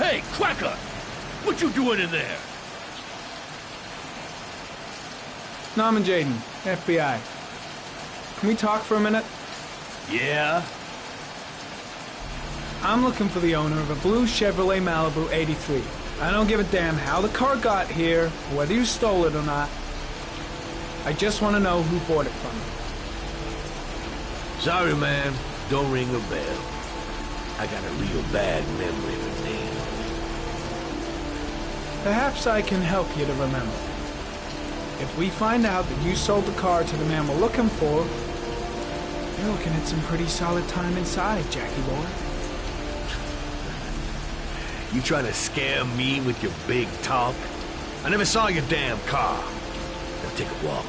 Hey, Cracker! What you doing in there? Norman Jaden, FBI. Can we talk for a minute? Yeah? I'm looking for the owner of a blue Chevrolet Malibu 83. I don't give a damn how the car got here, or whether you stole it or not. I just want to know who bought it from you. Sorry, man. Don't ring a bell. I got a real bad memory for names. Perhaps I can help you to remember. If we find out that you sold the car to the man we're looking for, you're looking at some pretty solid time inside, Jackie boy. You trying to scare me with your big talk? I never saw your damn car. Now take a walk.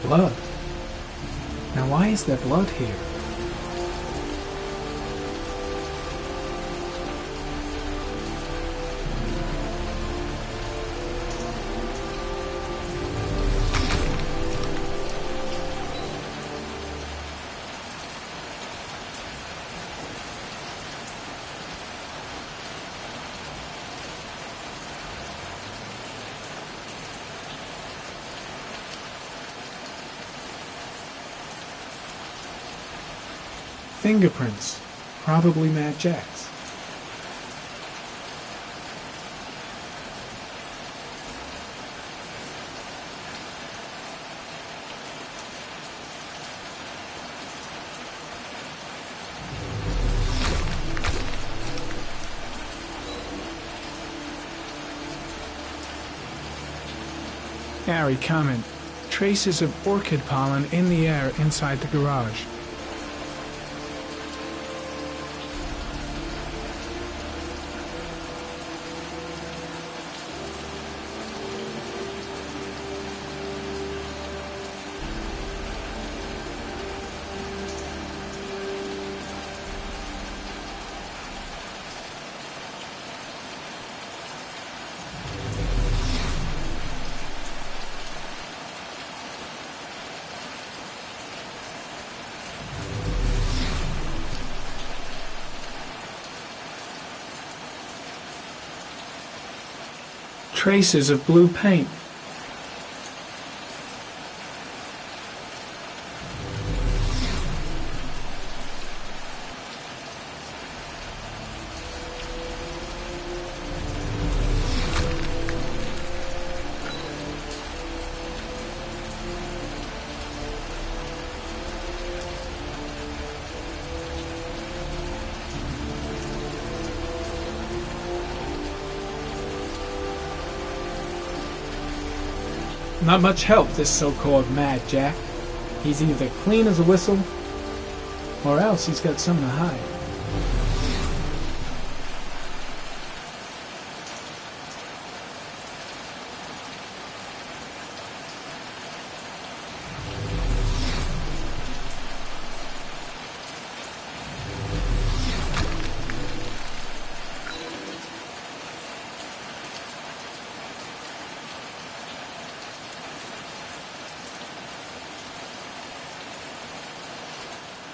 Blood. Now why is there blood here? Fingerprints. Probably Mad Jack's. Gary, comment. Traces of orchid pollen in the air inside the garage. Traces of blue paint. Not much help, this so-called Mad Jack. He's either clean as a whistle, or else he's got something to hide.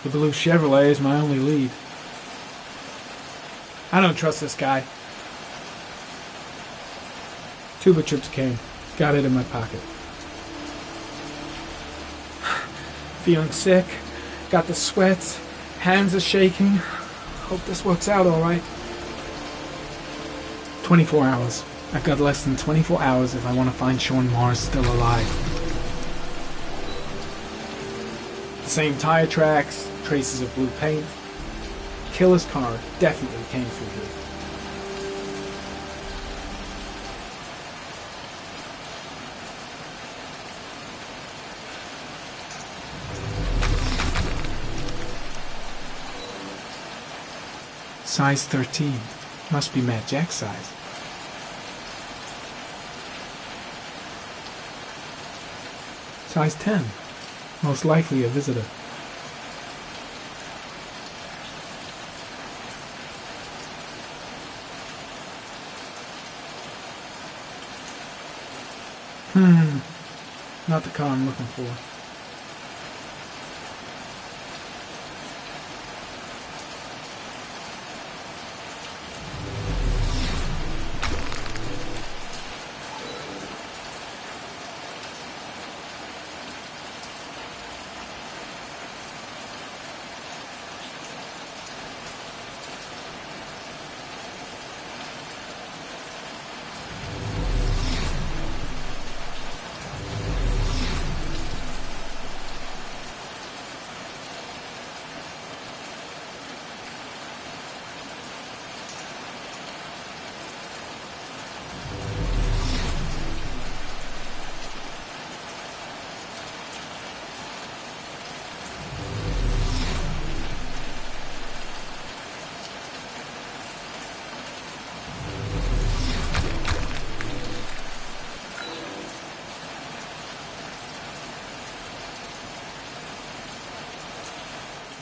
The blue Chevrolet is my only lead. I don't trust this guy. Tuba chips came. Got it in my pocket. Feeling sick. Got the sweats. Hands are shaking. Hope this works out alright. 24 hours. I've got less than 24 hours if I want to find Sean Mars still alive. The same tire tracks. Traces of blue paint. Killer's car definitely came through here. Size 13. Must be Mad Jack's size. Size 10. Most likely a visitor. Not the car I'm looking for.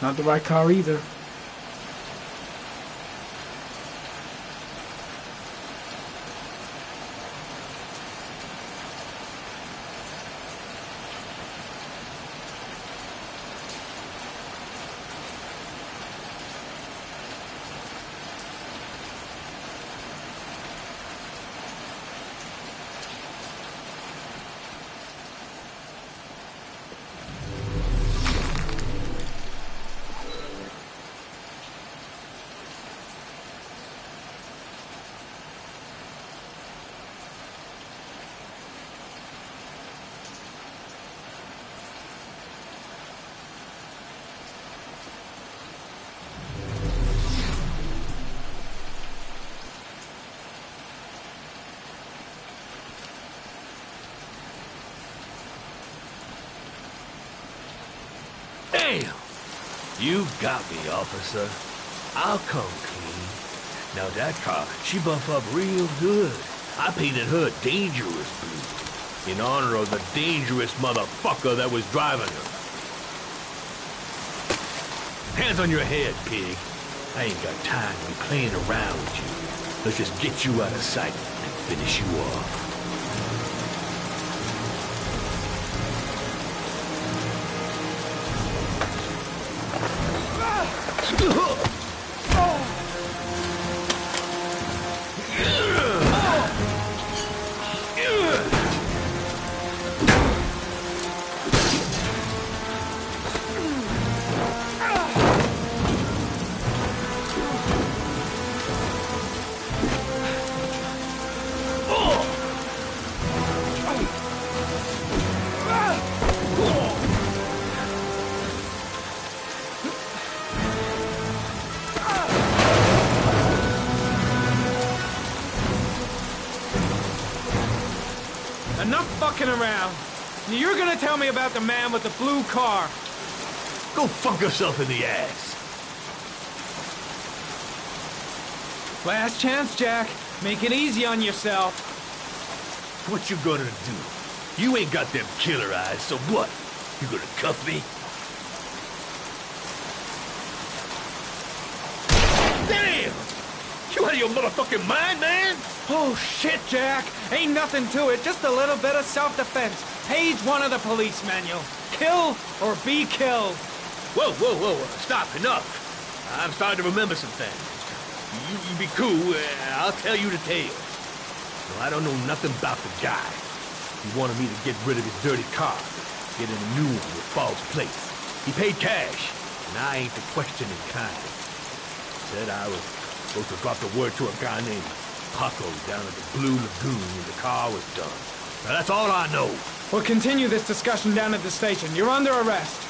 Not the right car either. Damn! You got me, officer. I'll come clean. Now that car, she buff up real good. I painted her dangerous blue, in honor of the dangerous motherfucker that was driving her. Hands on your head, pig. I ain't got time to be playing around with you. Let's just get you out of sight and finish you off. Enough fucking around. You're gonna tell me about the man with the blue car. Go fuck yourself in the ass. Last chance, Jack. Make it easy on yourself. What you gonna do? You ain't got them killer eyes, so what? You gonna cuff me? Damn! You out of your motherfucking mind, man? Oh, shit, Jack. Ain't nothing to it. Just a little bit of self-defense. Page 1 of the police manual. Kill or be killed. Whoa, whoa, whoa. Stop. Enough. I'm starting to remember some things. You be cool. I'll tell you the tale. No, I don't know nothing about the guy. He wanted me to get rid of his dirty car. Get in a new one with false plates. He paid cash, and I ain't the questioning kind. Said I was supposed to drop the word to a guy named Paco down at the Blue Lagoon when the car was done. Now that's all I know. We'll continue this discussion down at the station. You're under arrest.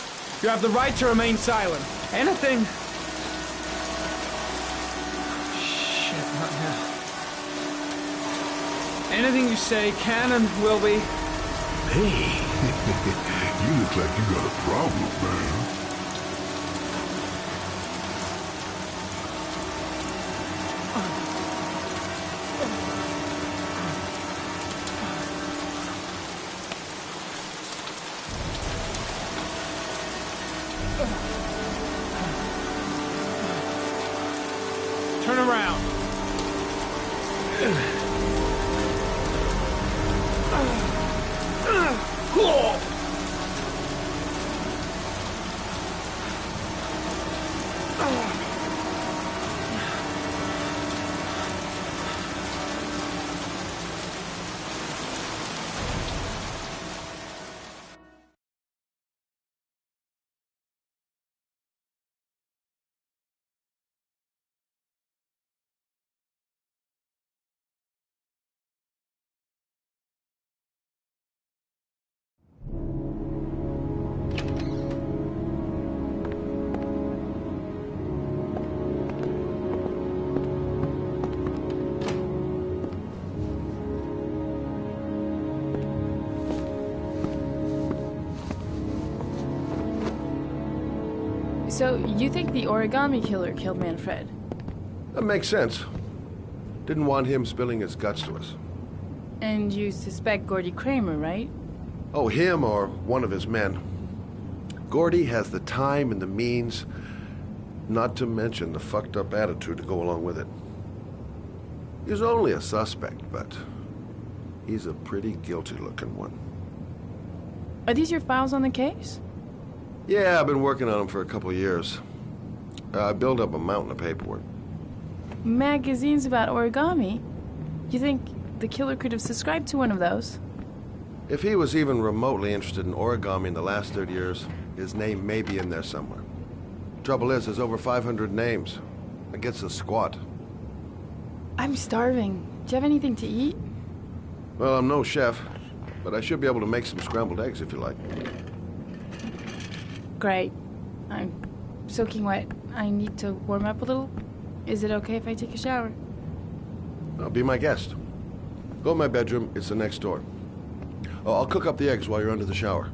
You have the right to remain silent. Anything... Shit, not now. Anything you say can and will be... Hey, You look like you got a problem, man. Turn around. So, you think the origami killer killed Manfred? That makes sense. Didn't want him spilling his guts to us. And you suspect Gordy Kramer, right? Oh, him or one of his men. Gordy has the time and the means, not to mention the fucked up attitude to go along with it. He's only a suspect, but he's a pretty guilty-looking one. Are these your files on the case? Yeah, I've been working on him for a couple of years. I built up a mountain of paperwork. Magazines about origami? You think the killer could have subscribed to one of those? If he was even remotely interested in origami in the last 30 years, his name may be in there somewhere. Trouble is, there's over 500 names. That gets us squat. I'm starving. Do you have anything to eat? Well, I'm no chef, but I should be able to make some scrambled eggs if you like. Great. I'm soaking wet. I need to warm up a little. Is it okay if I take a shower? Be my guest. Go in my bedroom, it's the next door. Oh, I'll cook up the eggs while you're under the shower.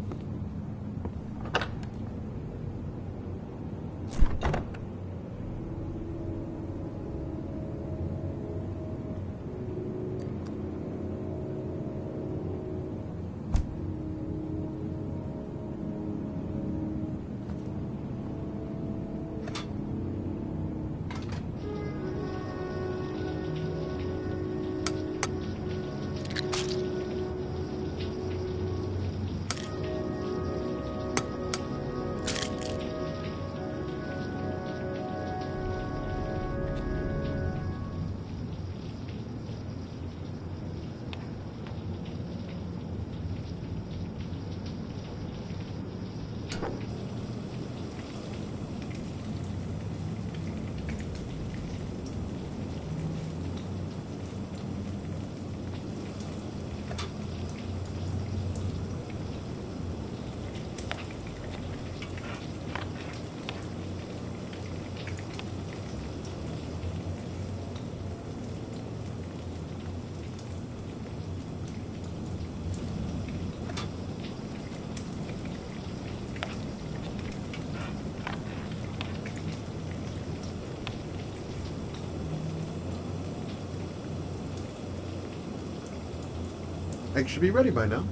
Eggs should be ready by now.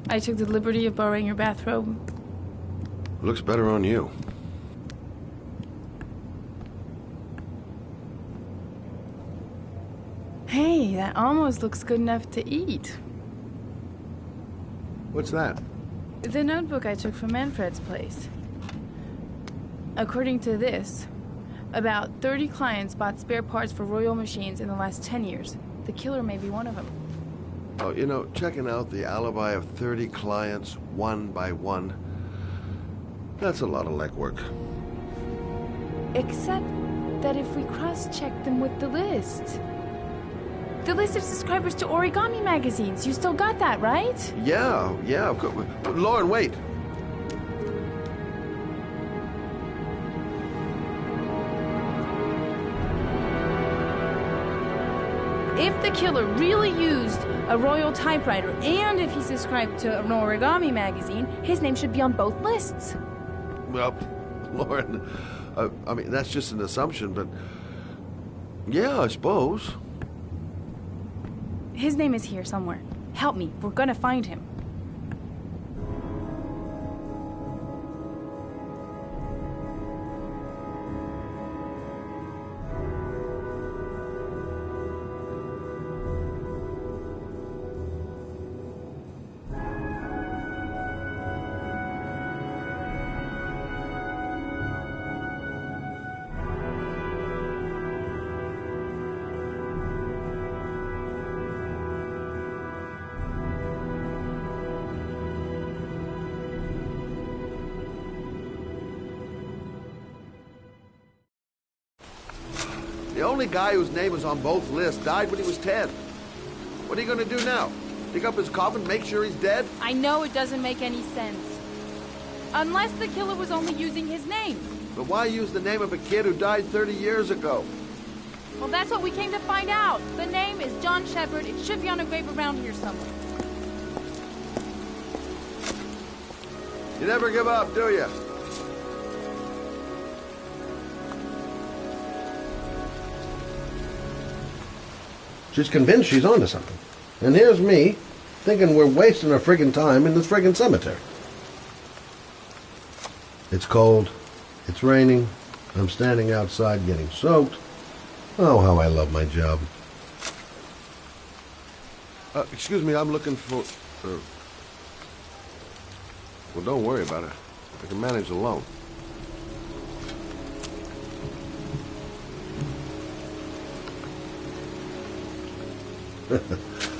I took the liberty of borrowing your bathrobe. Looks better on you. Hey, that almost looks good enough to eat. What's that? The notebook I took from Manfred's place. According to this, about 30 clients bought spare parts for Royal machines in the last 10 years. The killer may be one of them. Oh, you know, checking out the alibi of 30 clients one by one, that's a lot of legwork. Except that if we cross-check them with the list. The list of subscribers to origami magazines. You still got that, right? Yeah, of course. Lauren, wait. If the killer really used a Royal typewriter, and if he subscribed to an origami magazine, his name should be on both lists. Well, Lauren, I mean, that's just an assumption, but yeah, I suppose. His name is here somewhere. Help me. We're gonna find him. The only guy whose name is on both lists died when he was 10. What are you gonna do now? Dig up his coffin, make sure he's dead? I know it doesn't make any sense. Unless the killer was only using his name. But why use the name of a kid who died 30 years ago? Well, that's what we came to find out. The name is John Shepard. It should be on a grave around here somewhere. You never give up, do you? She's convinced she's onto something. And here's me, thinking we're wasting our friggin' time in this friggin' cemetery. It's cold. It's raining. I'm standing outside getting soaked. Oh, how I love my job. Excuse me, I'm looking for... Well, don't worry about it. I can manage alone.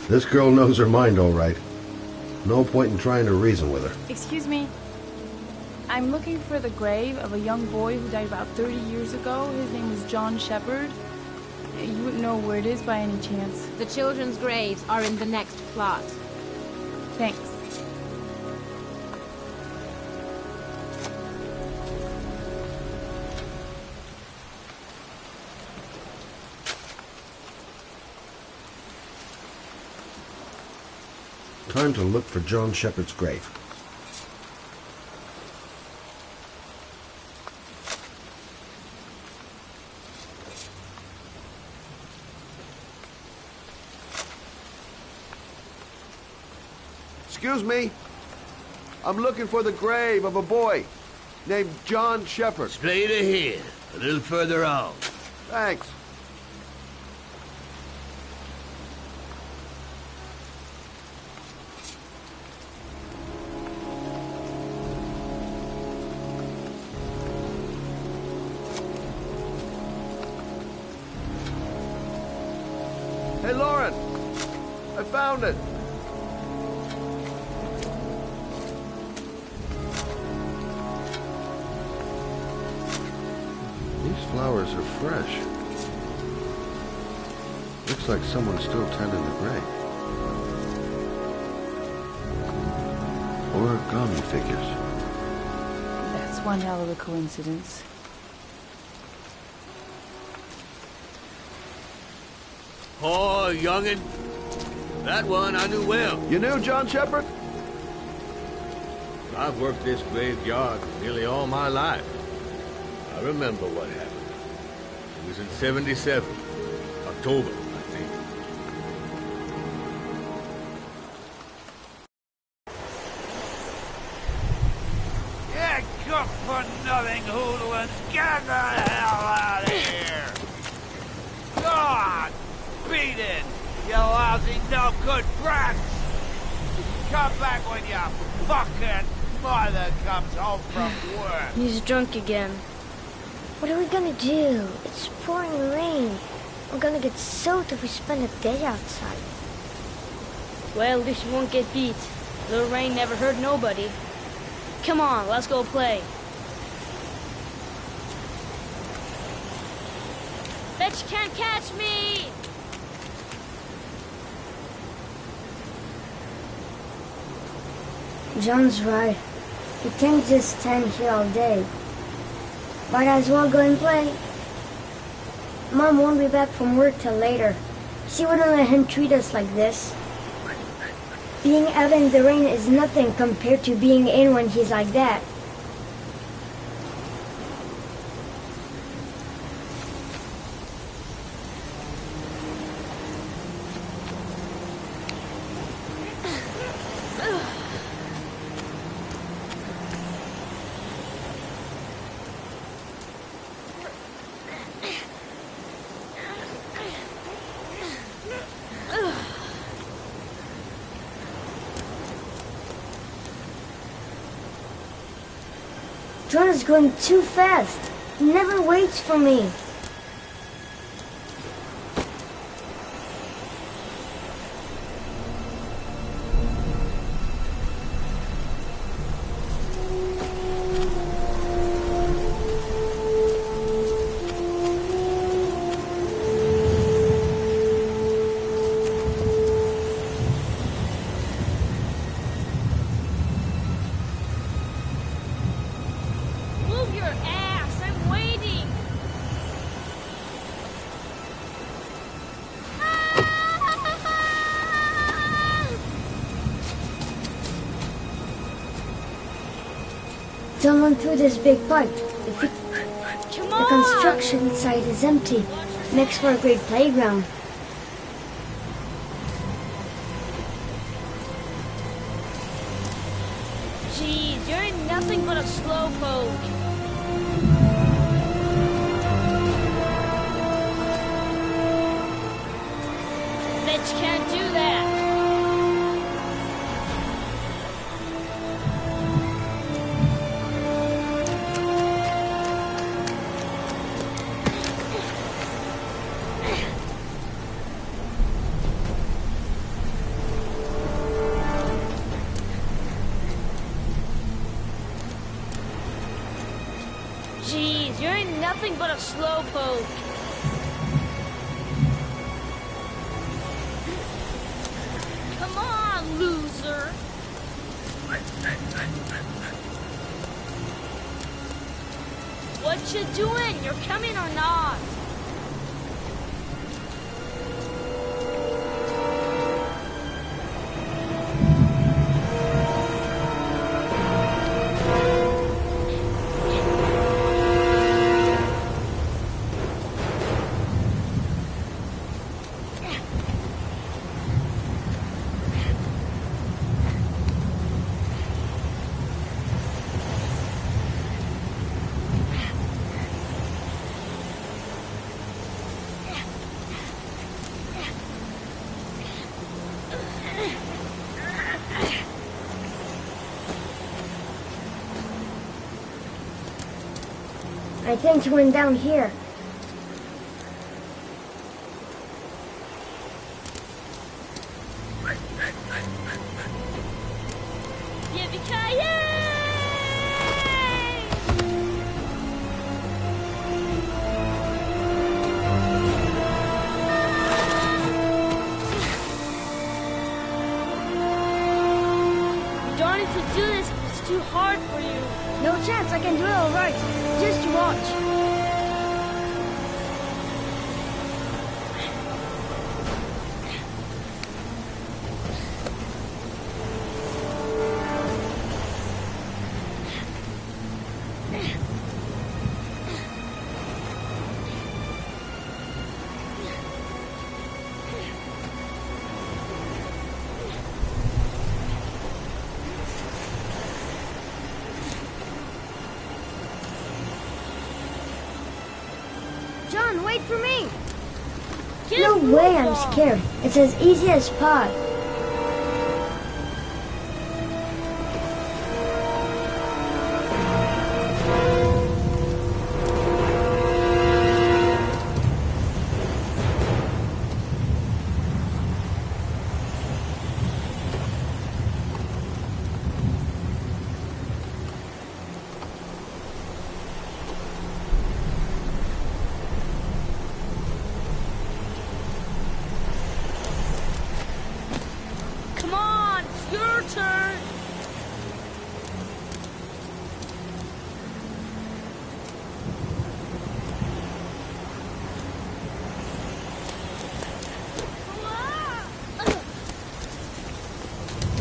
This girl knows her mind all right. No point in trying to reason with her. Excuse me. I'm looking for the grave of a young boy who died about 30 years ago. His name was John Shepard. You wouldn't know where it is by any chance. The children's graves are in the next plot. Thanks. Time to look for John Shepard's grave. Excuse me. I'm looking for the grave of a boy named John Shepard. Straight ahead, a little further on. Thanks. Hey, Lauren! I found it! These flowers are fresh. Looks like someone's still tending the grave. Origami figures. That's one hell of a coincidence. Oh, youngin'. That one I knew well. You knew John Shepard? I've worked this graveyard nearly all my life. I remember what happened. It was in 77. October, I think. Yeah, good for nothing hoodlums. Get the hell out of here! God! Beat it! You lousy no good brats! Come back when your fucking mother comes home from work! He's drunk again. What are we gonna do? It's pouring rain. We're gonna get soaked if we spend a day outside. Well, at least you won't get beat. Little rain never hurt nobody. Come on, let's go play. Bet you can't catch me! John's right. We can't just stand here all day. Might as well go and play. Mom won't be back from work till later. She wouldn't let him treat us like this. Being out in the rain is nothing compared to being in when he's like that. John is going too fast. He never waits for me. ass! I'm waiting! Someone threw this big pipe. Come The on! construction site is empty. Makes for a great playground. Jeez, you're nothing but a slowpoke. Bet you can't do that. Jeez, you're nothing but a slowpoke. Come on, loser. What you doing? You're coming or not? I think he went down here. Yippee-ki-yay! You don't need to do this. It's too hard for you. No chance, I can do it all right. Just watch. John, wait for me! No way, I'm scared. It's as easy as pie. Come on, it's your turn.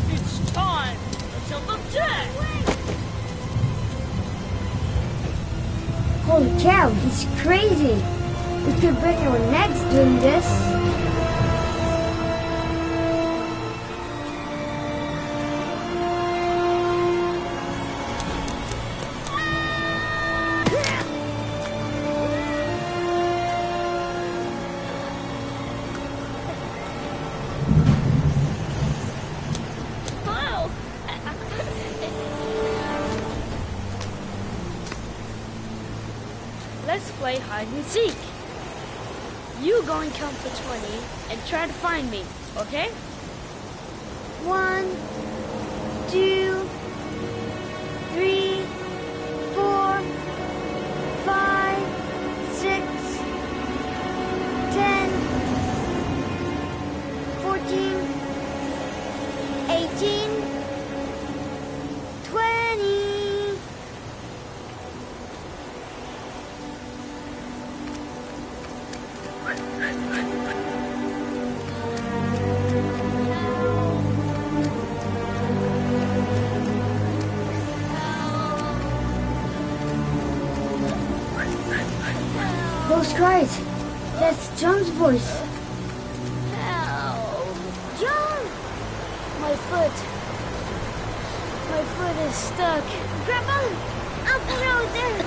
It's time to jump up deck. Holy cow, he's crazy. We could break our necks doing this. Oh. Let's play hide and seek. You go and count to 20 and try to find me, okay? 1, 2, 3, 4, 5, 6, 10, 14, 18, 20. Those cries. That's John's voice. Help! John! My foot. My foot is stuck. Grandpa, up the road there.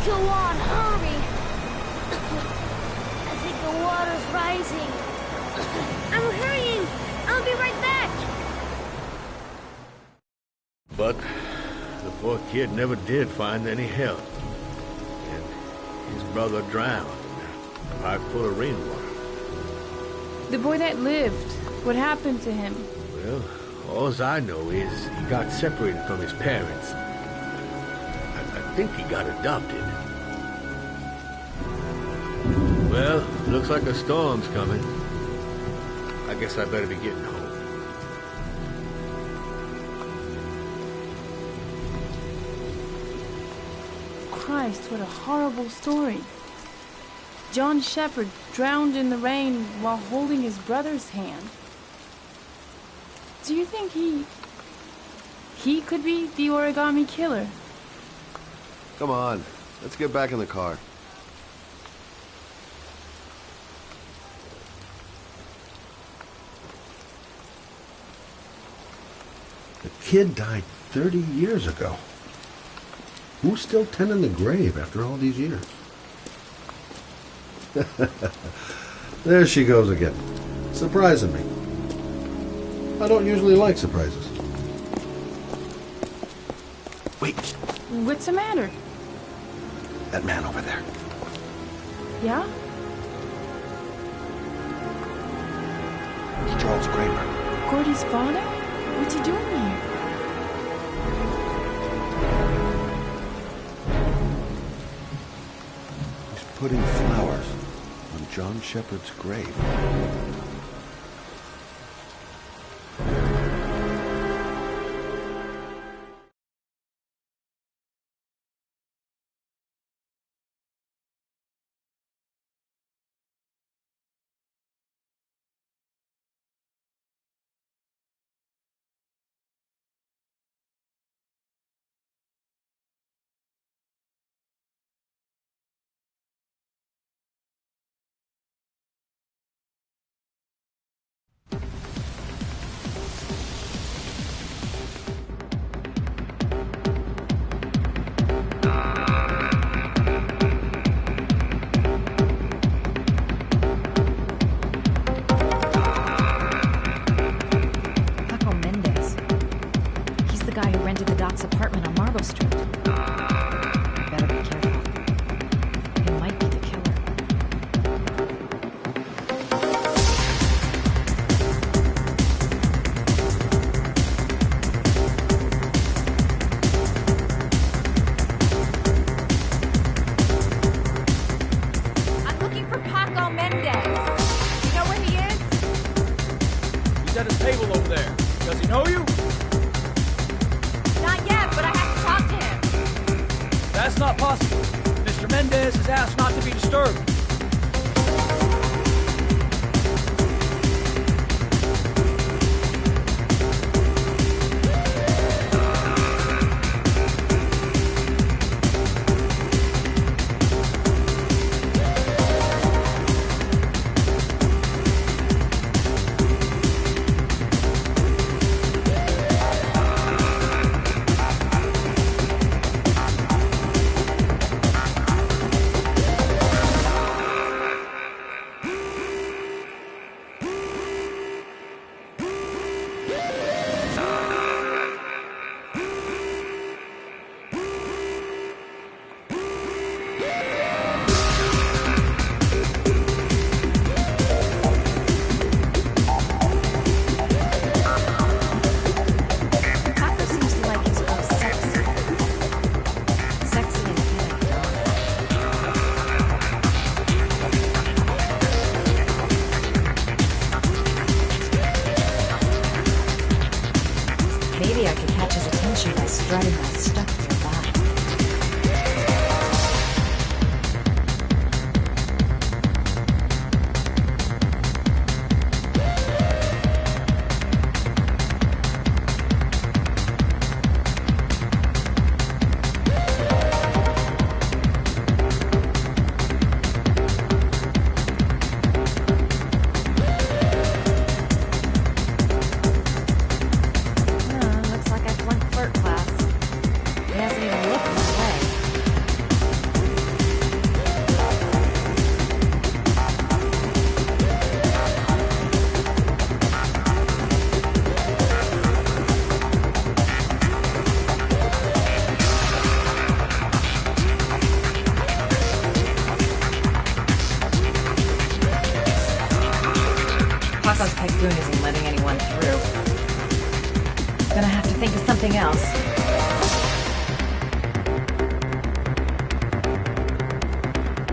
Go on, hurry! I think the water's rising. I'm hurrying! I'll be right back! But the poor kid never did find any help. And his brother drowned in a pipe full of rainwater. The boy that lived, what happened to him? Well, all I know is he got separated from his parents. I think he got adopted. Well, looks like a storm's coming. I guess I better be getting home. Christ, what a horrible story. John Shepherd drowned in the rain while holding his brother's hand. Do you think he could be the origami killer? Come on, let's get back in the car. The kid died 30 years ago. Who's still tending the grave after all these years? There she goes again, surprising me. I don't usually like surprises. Wait. What's the matter? That man over there. Yeah? It's Charles Kramer. Gordy's father? What's he doing here? He's putting flowers on John Shepherd's grave. Apartment on Marble Street. Better be careful. He might be the killer. I'm looking for Paco Mendez. You know where he is? He's at his table over there. Does he know you? Not yet, but I have to talk to him. That's not possible. Mr. Mendez has asked not to be disturbed. Paco's tycoon isn't letting anyone through. Gonna have to think of something else.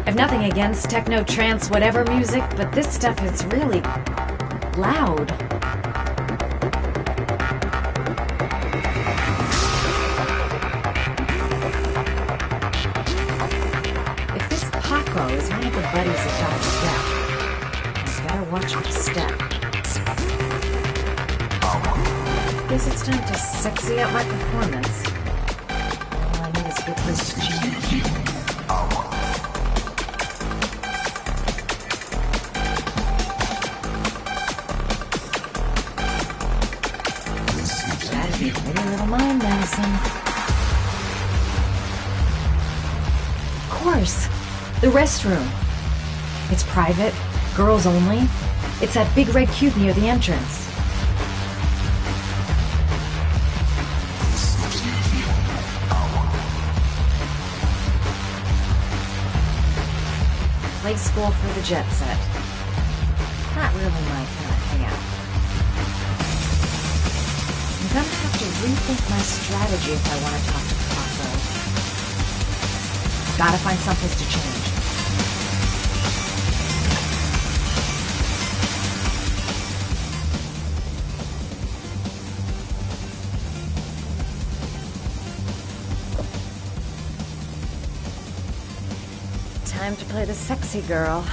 I've nothing against techno, trance, whatever music, but this stuff is really loud. If this Paco is one of the buddies of Dr. Death, I better watch my step. Guess it's time to sexy up my performance. All I need is a good place to change. That'd be pretty little mind medicine. Of course, the restroom. It's private, girls only. It's that big red cube near the entrance. Play school for the jet set. Not really my kind of hangout. I'm gonna have to rethink my strategy if I want to talk to Paco. Gotta find someplace to change. Time to play the sexy girl.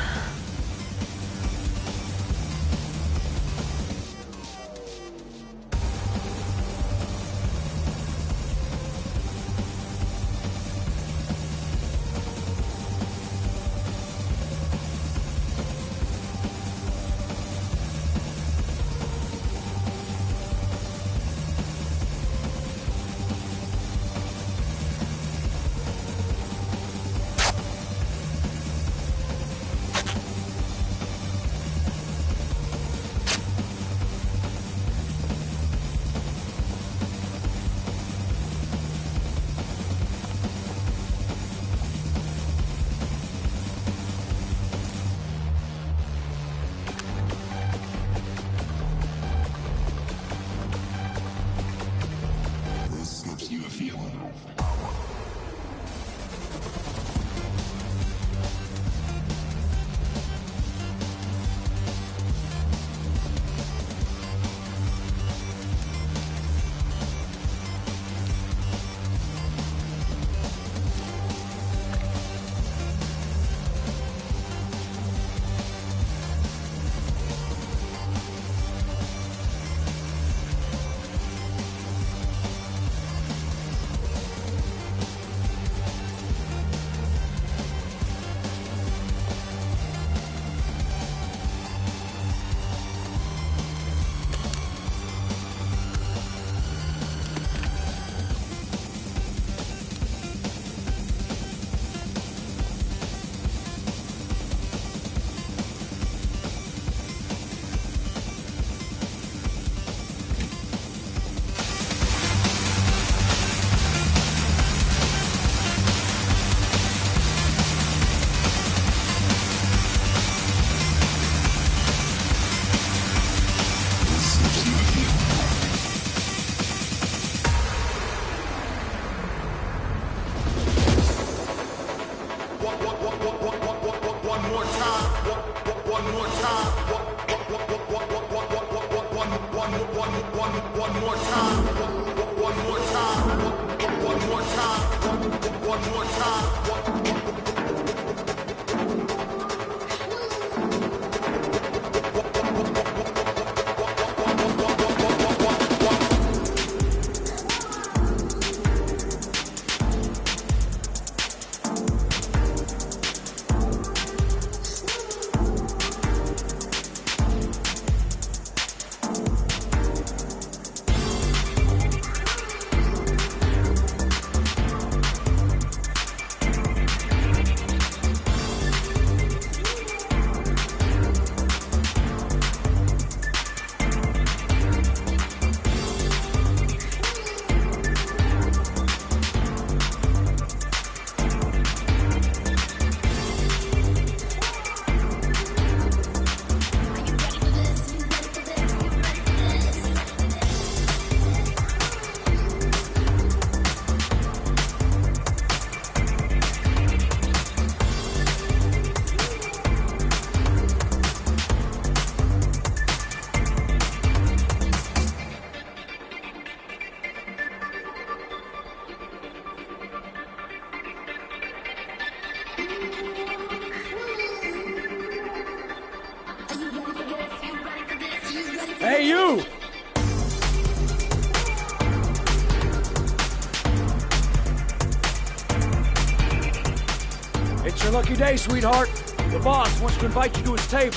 It's your lucky day, sweetheart. The boss wants to invite you to his table.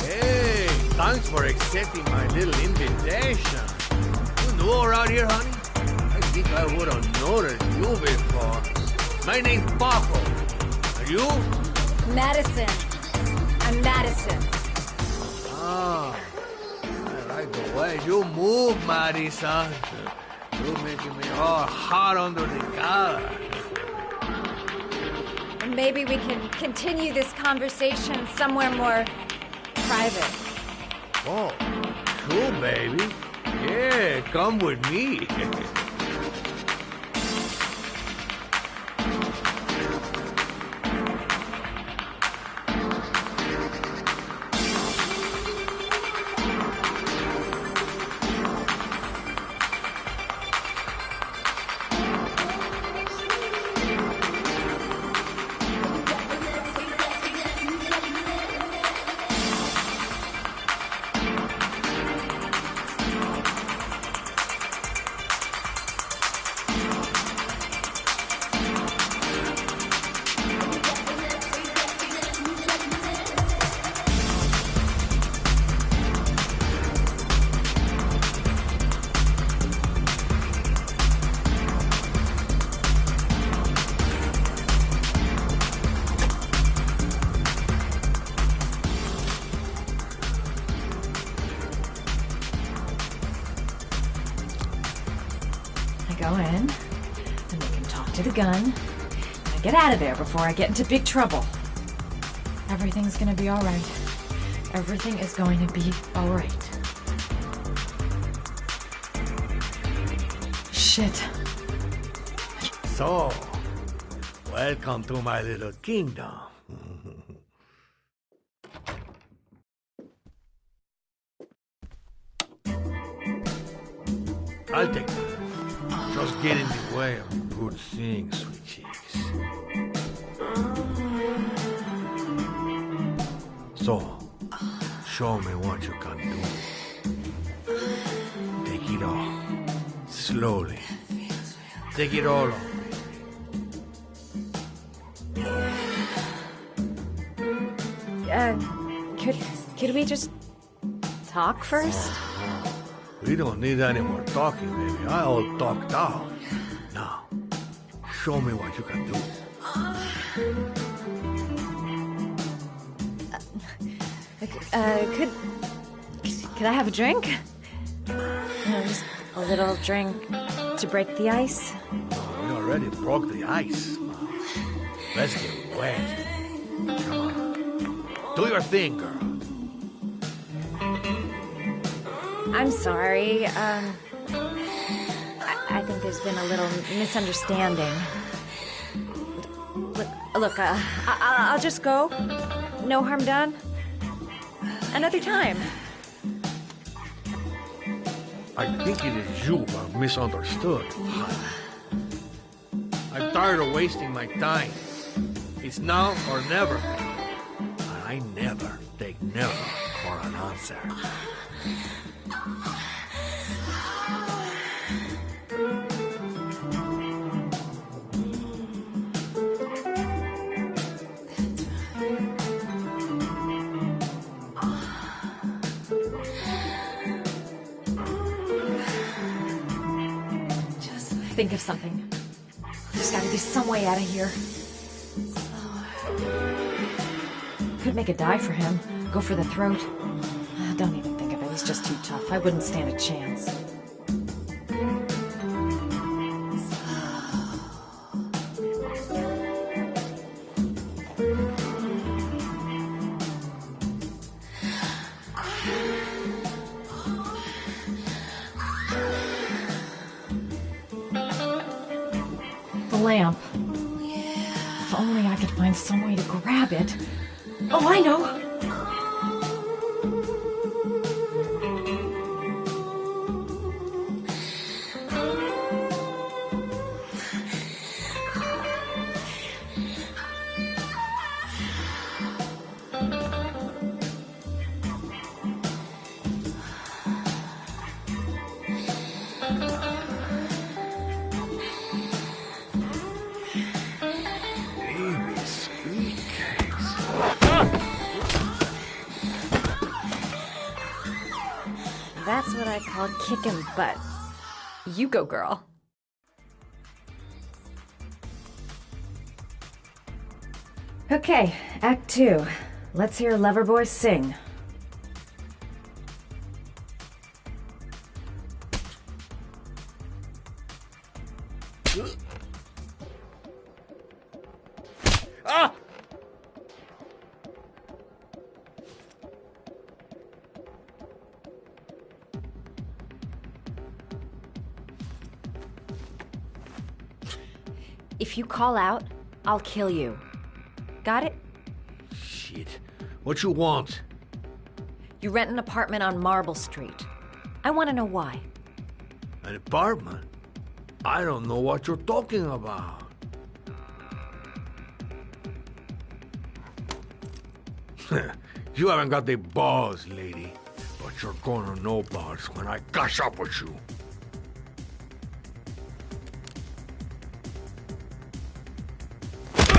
Hey, thanks for accepting my little invitation. You new around here, honey? I think I would have noticed you before. My name's Paco. Are you? Madison. I'm Madison. Ah, I like the way you move, Marisa. You're making me all hot under the collar. Maybe we can continue this conversation somewhere more private. Oh, cool, baby. Yeah, come with me. Go in, and we can talk to the gun, and I get out of there before I get into big trouble. Everything's gonna be alright. Everything is going to be alright. Shit. So, welcome to my little kingdom. I'll take that. Just get in the way of good things, sweet cheeks. So, show me what you can do. Take it all. Slowly. Take it all on me. Could we just talk first? We don't need any more talking, baby. I all talked out. Now, show me what you can do. Could I have a drink? Just a little drink to break the ice. We already broke the ice. Let's get wet. Come on. Do your thing, girl. I'm sorry. I think there's been a little misunderstanding. Look, I'll just go. No harm done. Another time. I think it is you who have misunderstood, honey. I'm tired of wasting my time. It's now or never. And I never take never for an answer. Think of something. There's gotta be some way out of here. Could make a dive for him. Go for the throat. Don't even think of it. He's just too tough. I wouldn't stand a chance. Lamp. If only I could find some way to grab it. Oh, I know! I call kicking butt. You go, girl. Okay, Act 2. Let's hear Loverboy sing. Ah! If you call out, I'll kill you. Got it? Shit. What you want? You rent an apartment on Marble Street. I want to know why. An apartment? I don't know what you're talking about. You haven't got the balls, lady. But you're gonna know balls when I catch up with you.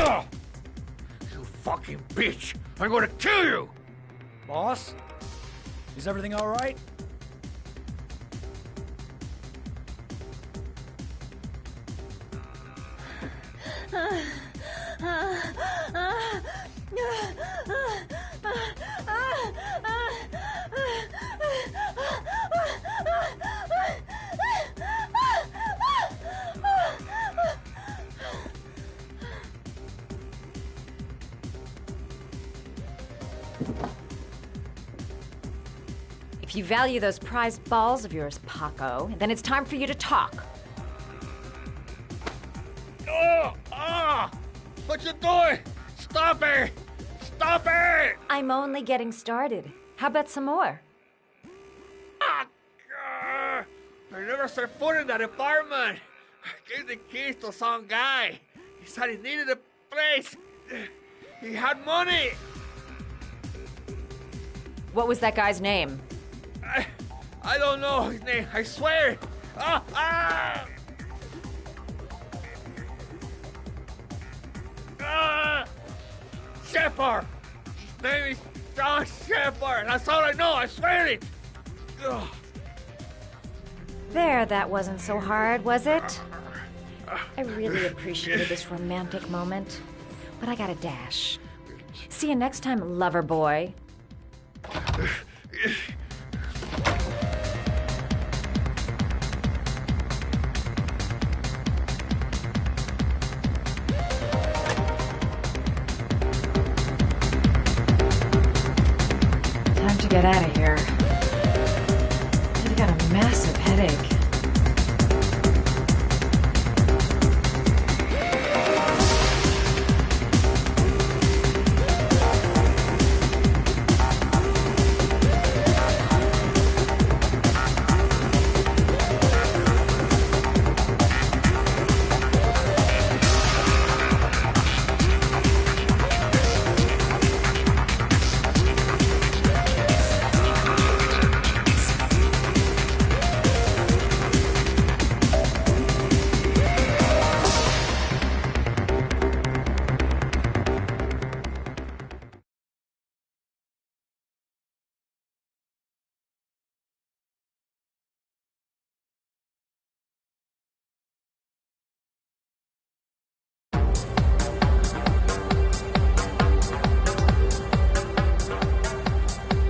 Ugh! You fucking bitch! I'm gonna kill you! Boss? Is everything all right? If you value those prized balls of yours, Paco, then it's time for you to talk. Oh! Ah! What you doing? Stop it! Stop it! I'm only getting started. How about some more? Ah! I never set foot in that apartment. I gave the keys to some guy. He said he needed a place. He had money. What was that guy's name? I don't know his name. I swear. Ah! Ah! Ah! Shepard. His name is John Shepard. That's all I know. I swear it. Ugh. There, that wasn't so hard, was it? I really appreciated this romantic moment, but I gotta dash. See you next time, lover boy. Time to get out of here. I've got a massive headache.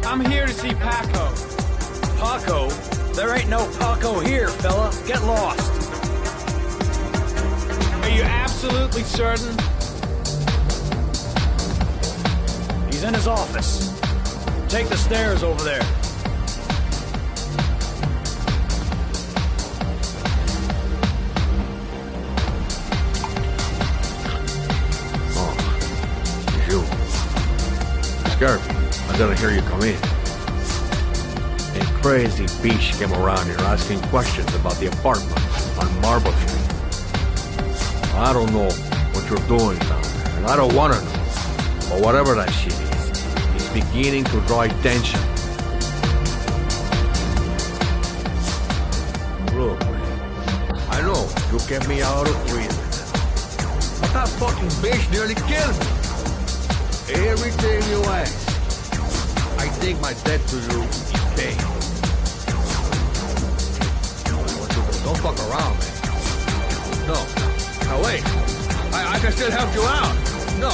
I'm here to see Paco. Paco? There ain't no Paco here, fella. Get lost. Are you absolutely certain? He's in his office. Take the stairs over there. Oh, you. Scared me. I gotta hear you come in. A crazy bitch came around here asking questions about the apartment on Marble Street. I don't know what you're doing down there, and I don't want to know. But whatever that shit is, it's beginning to draw attention. Look, man, I know you kept me out of prison, but that fucking bitch nearly killed me. Everything you ask, I think my debt to you is paid. Don't fuck around, man. No. Now wait. I can still help you out. No.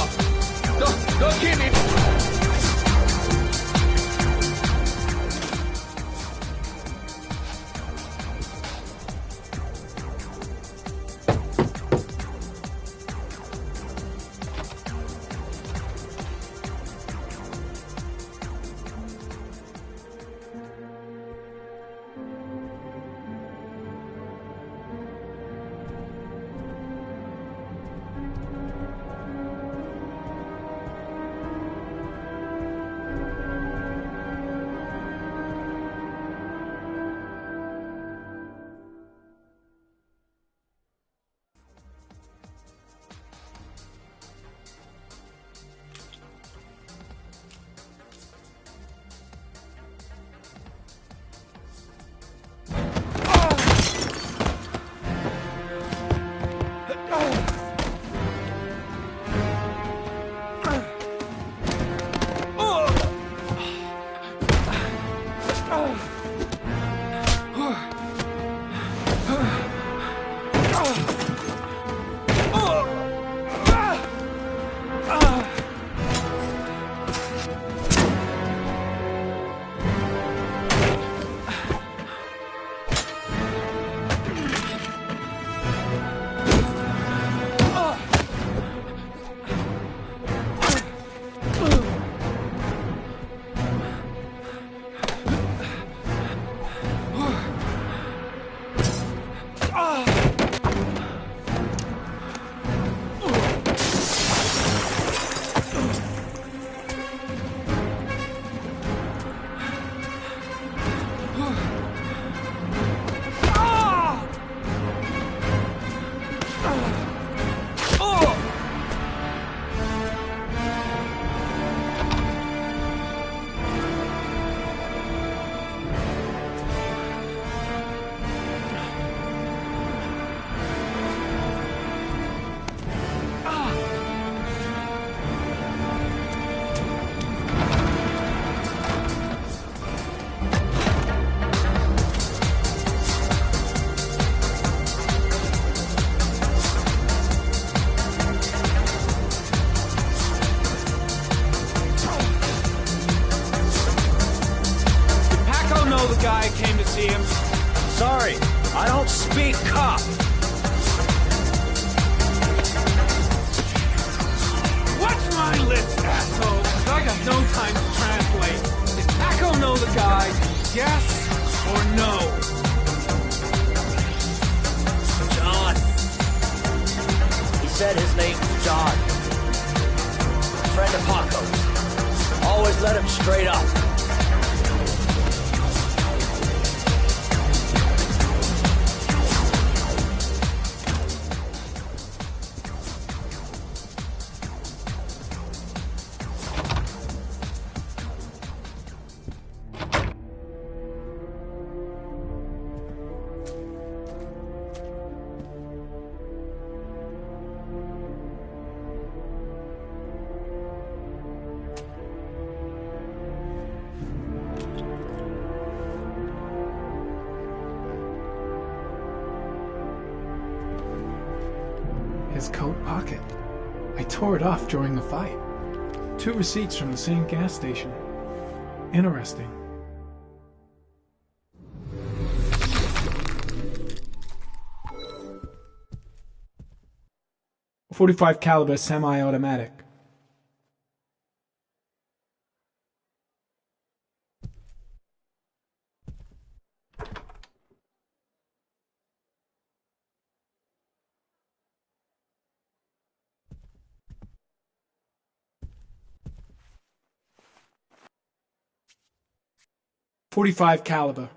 Don't kill me. Guy came to see him. Sorry, I don't speak cop. Watch my lips, asshole, 'cause I got no time to translate. Did Paco know the guy? Yes or no? John. He said his name was John. Friend of Paco's. Always let him straight up. His coat pocket. I tore it off during the fight. 2 receipts from the same gas station. Interesting. .45 caliber semi-automatic. .45 caliber.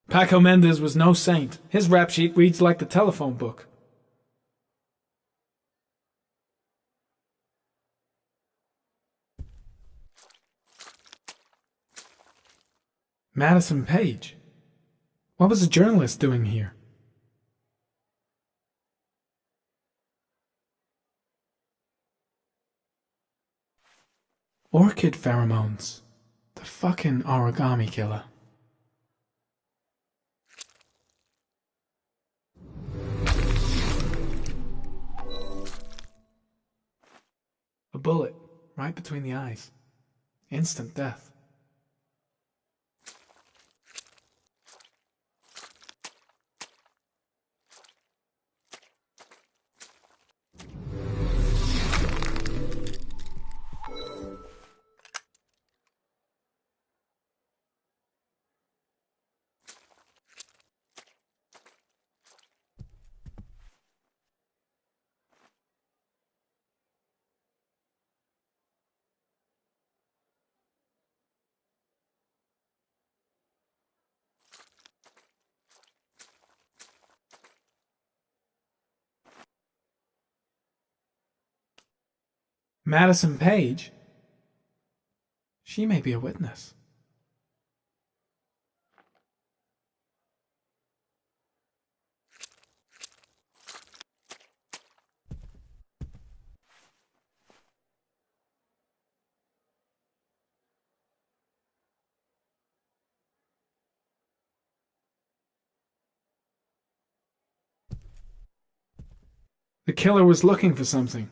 Paco Mendez was no saint. His rap sheet reads like the telephone book. Madison Page. What was a journalist doing here? Orchid pheromones. The fucking origami killer. A bullet, right between the eyes. Instant death. Madison Page? She may be a witness. The killer was looking for something.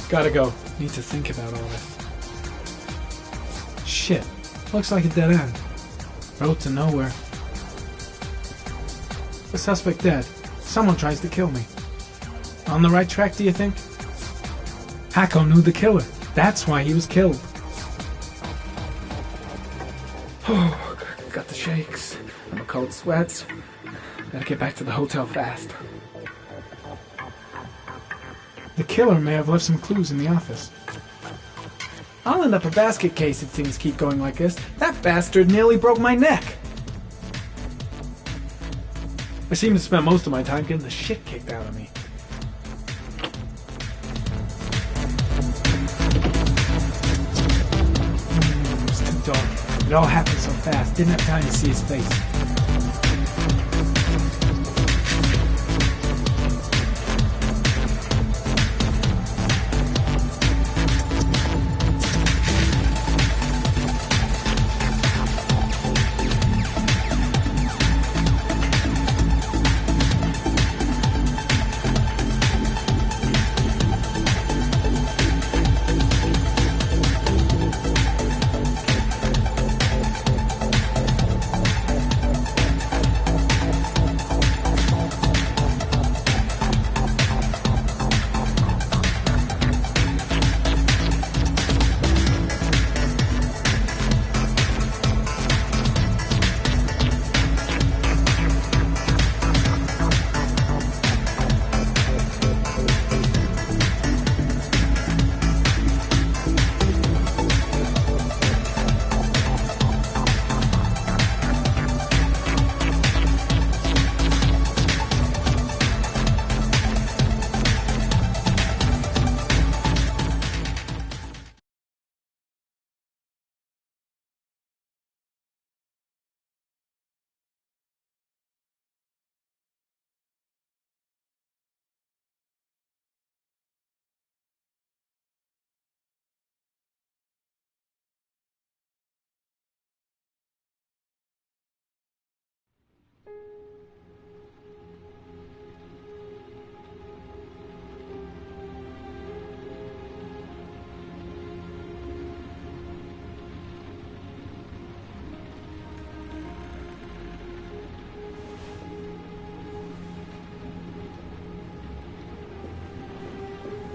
Gotta go. Need to think about all this. Shit. Looks like a dead end. Road to nowhere. The suspect dead. Someone tries to kill me. On the right track, do you think? Hako knew the killer. That's why he was killed. Oh, got the shakes and the cold sweats. Gotta get back to the hotel fast. The killer may have left some clues in the office. I'll end up a basket case if things keep going like this. That bastard nearly broke my neck. I seem to spend most of my time getting the shit kicked out of me. It was too dark. It all happened so fast. Didn't have time to see his face.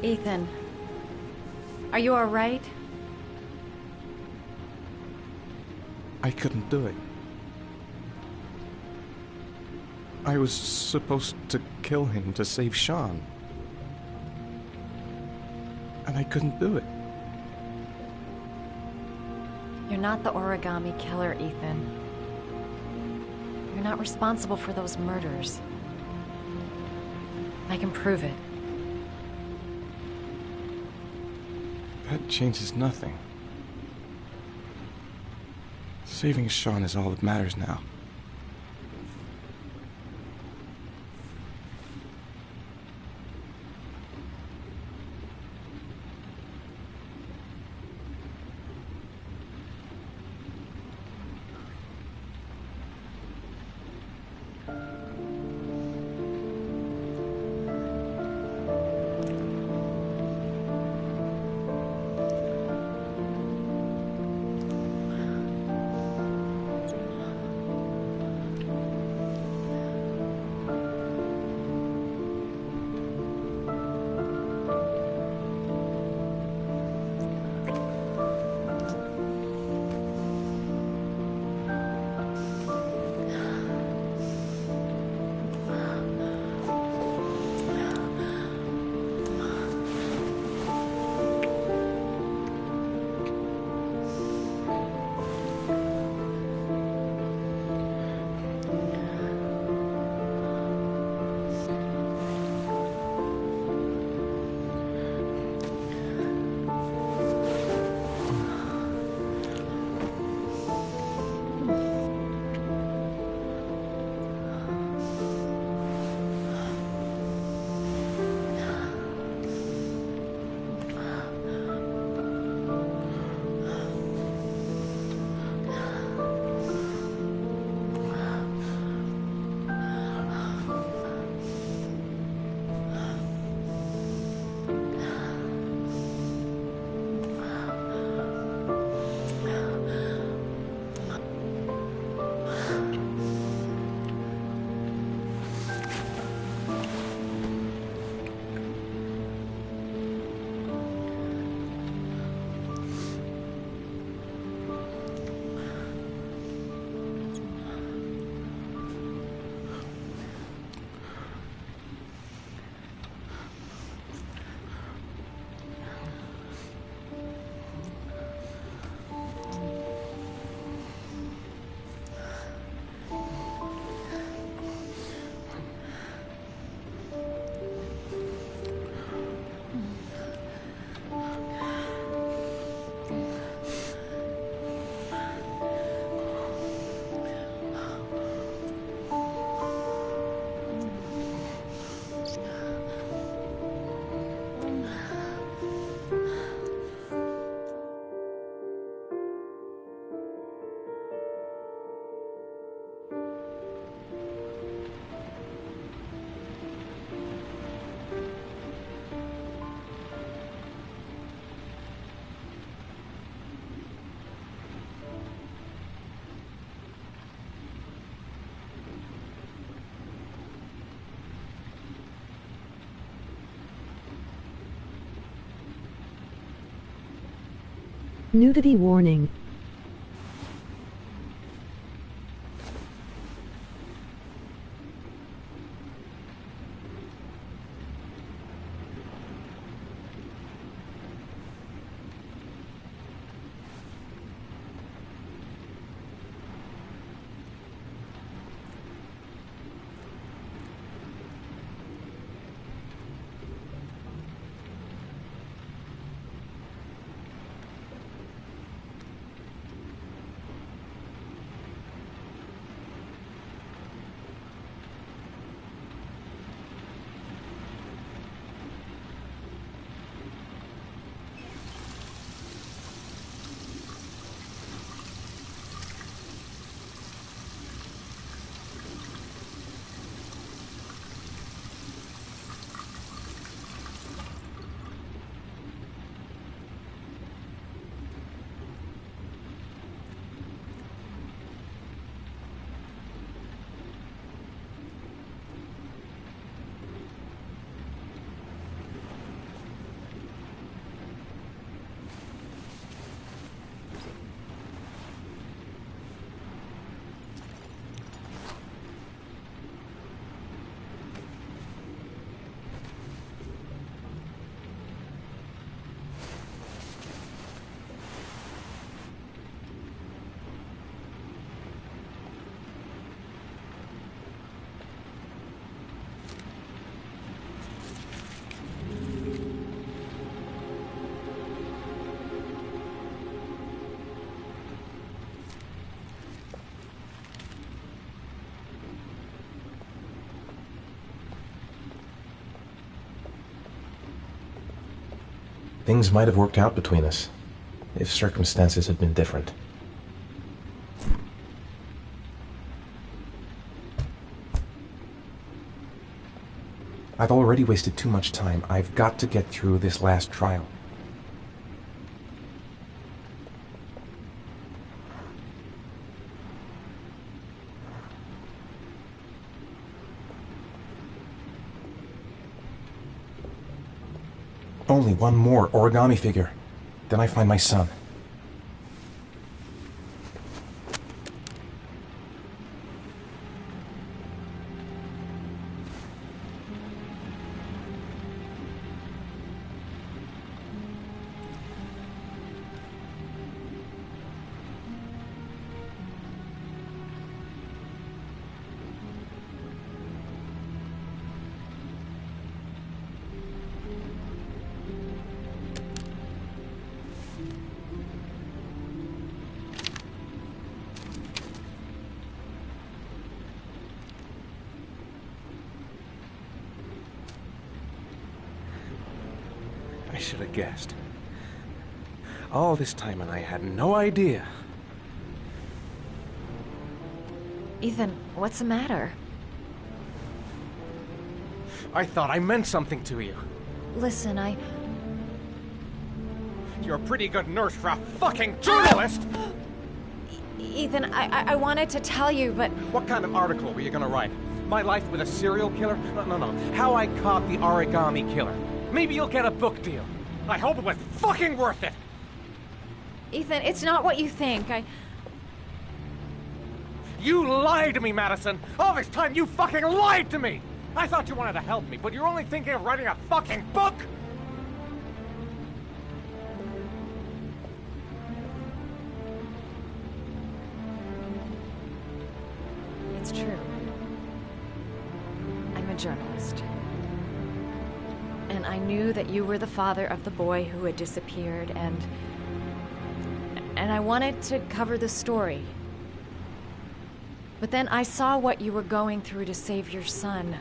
Ethan, are you all right? I couldn't do it. I was supposed to kill him to save Sean. And I couldn't do it. You're not the origami killer, Ethan. You're not responsible for those murders. I can prove it. That changes nothing. Saving Sean is all that matters now. Nudity warning. Things might have worked out between us, if circumstances had been different. I've already wasted too much time. I've got to get through this last trial. Only one more origami figure. Then I find my son. I should have guessed. All this time and I had no idea. Ethan, what's the matter? I thought I meant something to you. Listen, You're a pretty good nurse for a fucking journalist! Ethan, I wanted to tell you, but... What kind of article were you gonna write? My life with a serial killer? No. How I caught the origami killer. Maybe you'll get a book deal. I hope it was fucking worth it! Ethan, it's not what you think. You lied to me, Madison! All this time you fucking lied to me! I thought you wanted to help me, but you're only thinking of writing a fucking book! It's true. I'm a journalist. And I knew that you were the father of the boy who had disappeared, and I wanted to cover the story. But then I saw what you were going through to save your son.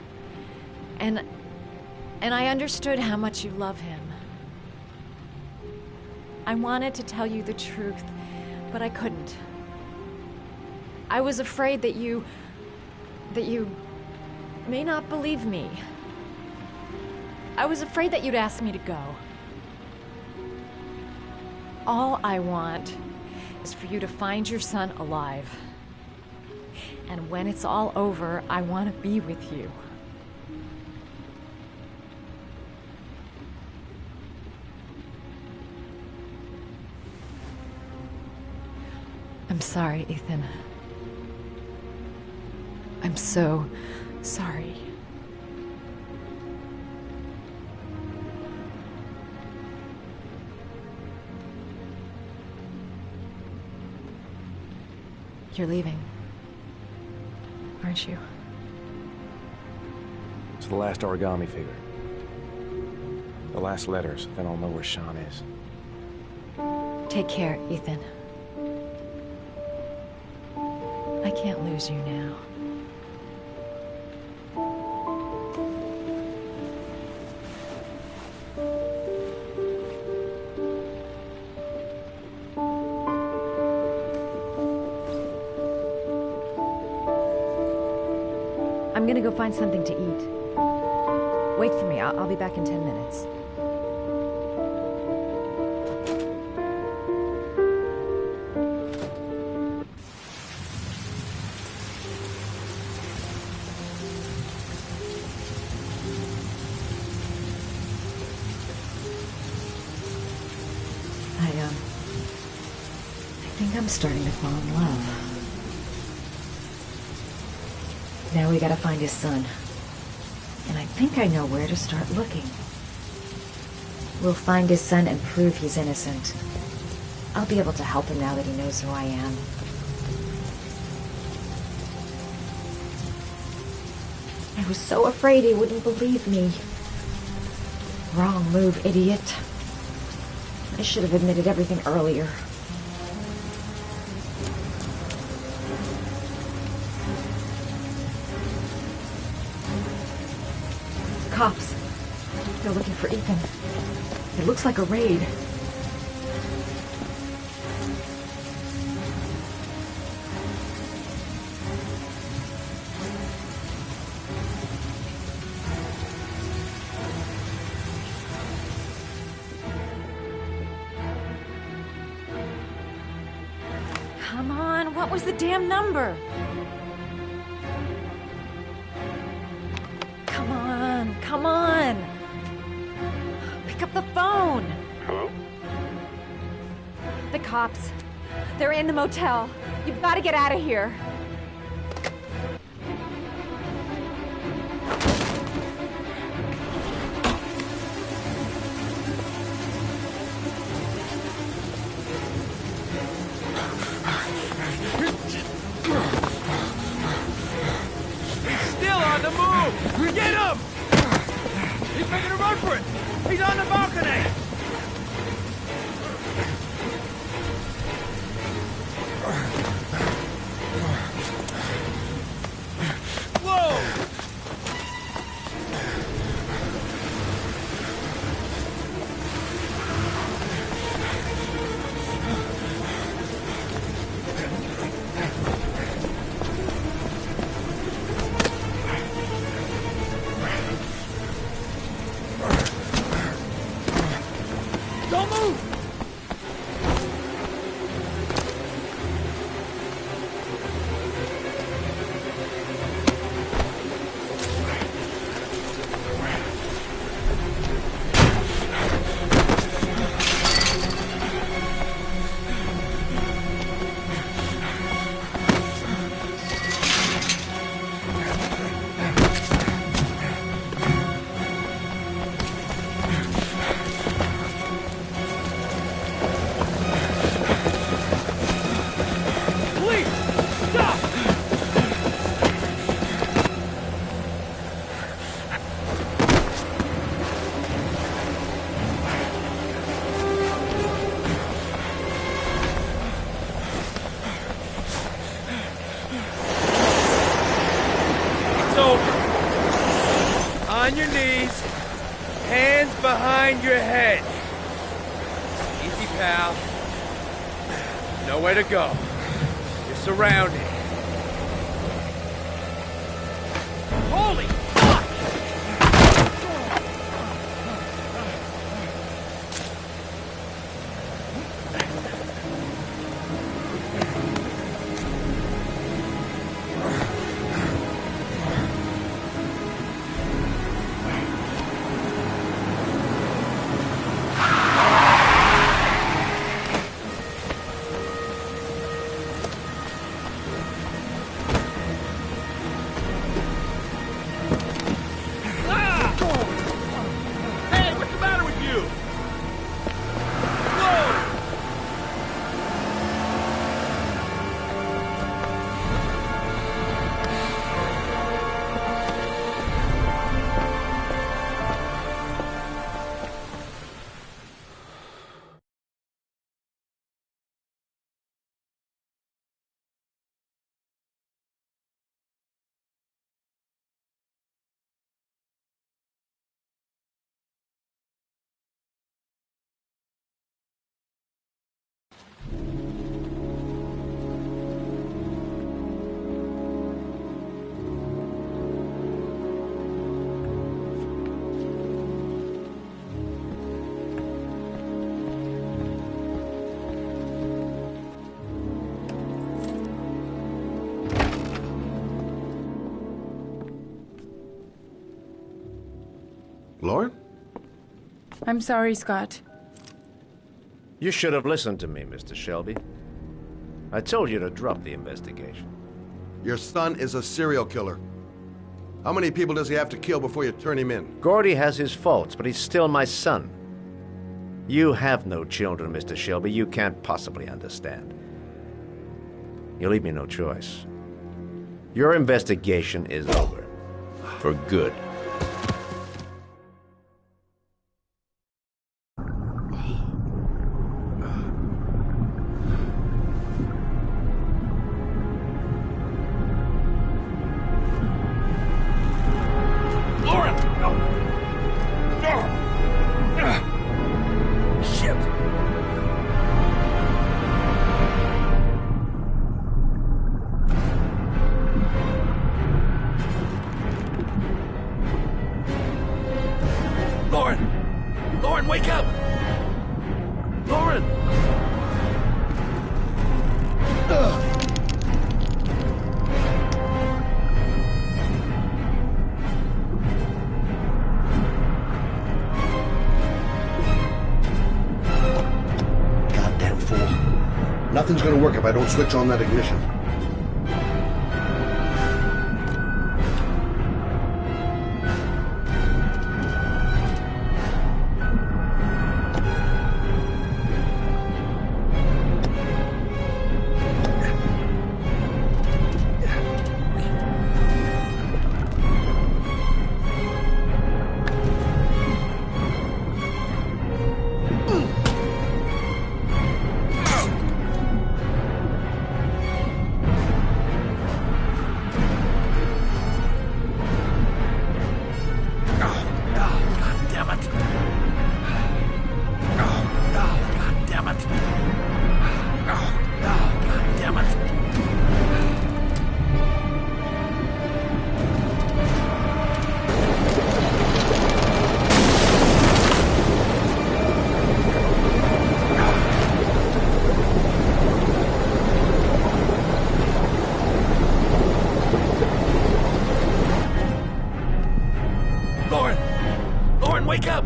And I understood how much you love him. I wanted to tell you the truth, but I couldn't. I was afraid that you may not believe me. I was afraid that you'd ask me to go. All I want is for you to find your son alive. And when it's all over, I want to be with you. I'm sorry, Ethan. I'm so sorry. You're leaving, aren't you? It's the last origami figure. The last letters, then I'll know where Sean is. Take care, Ethan. I can't lose you now. I'm gonna go find something to eat. Wait for me. I'll be back in 10 minutes. I think I'm starting to fall in love. Now we gotta find his son. And I think I know where to start looking. We'll find his son and prove he's innocent. I'll be able to help him now that he knows who I am. I was so afraid he wouldn't believe me. Wrong move, idiot. I should have admitted everything earlier. Cops. They're looking for Ethan. It looks like a raid. Come on, what was the damn number? Come on. Pick up the phone. Hello? The cops. They're in the motel. You've got to get out of here. He's still on the move! Get him! He's making a run for it! He's on the balcony! Whoa! Don't move! Please, stop! It's over. On your knees, hands behind your head. Easy, pal. Nowhere to go. You're surrounded. Holy fuck! Hey, what's the matter with you? Whoa! Lauren? I'm sorry, Scott. You should have listened to me, Mr. Shelby. I told you to drop the investigation. Your son is a serial killer. How many people does he have to kill before you turn him in? Gordy has his faults, but he's still my son. You have no children, Mr. Shelby. You can't possibly understand. You leave me no choice. Your investigation is over. For good. Lauren! No! No! Lauren! Lauren, wake up! Lauren! Goddamn fool. Nothing's gonna work if I don't switch on that ignition. Wake up!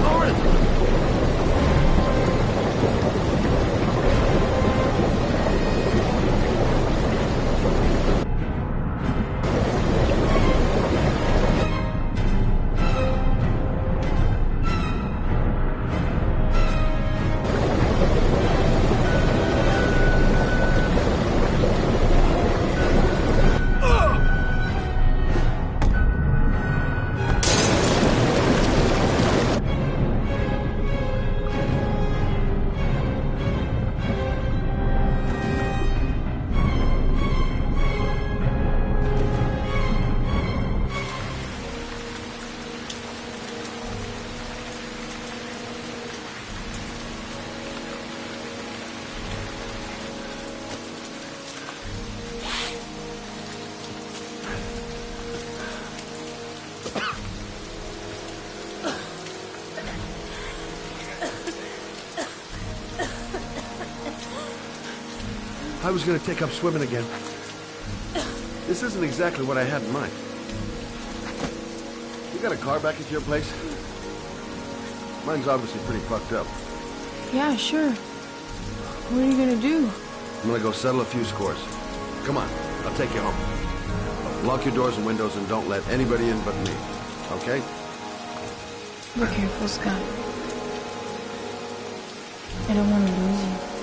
Lauren! I was gonna take up swimming again. This isn't exactly what I had in mind. You got a car back at your place? Mine's obviously pretty fucked up. Yeah, sure. What are you gonna do? I'm gonna go settle a few scores. Come on, I'll take you home. Lock your doors and windows and don't let anybody in but me. Okay? Be careful, Scott. I don't want to lose you.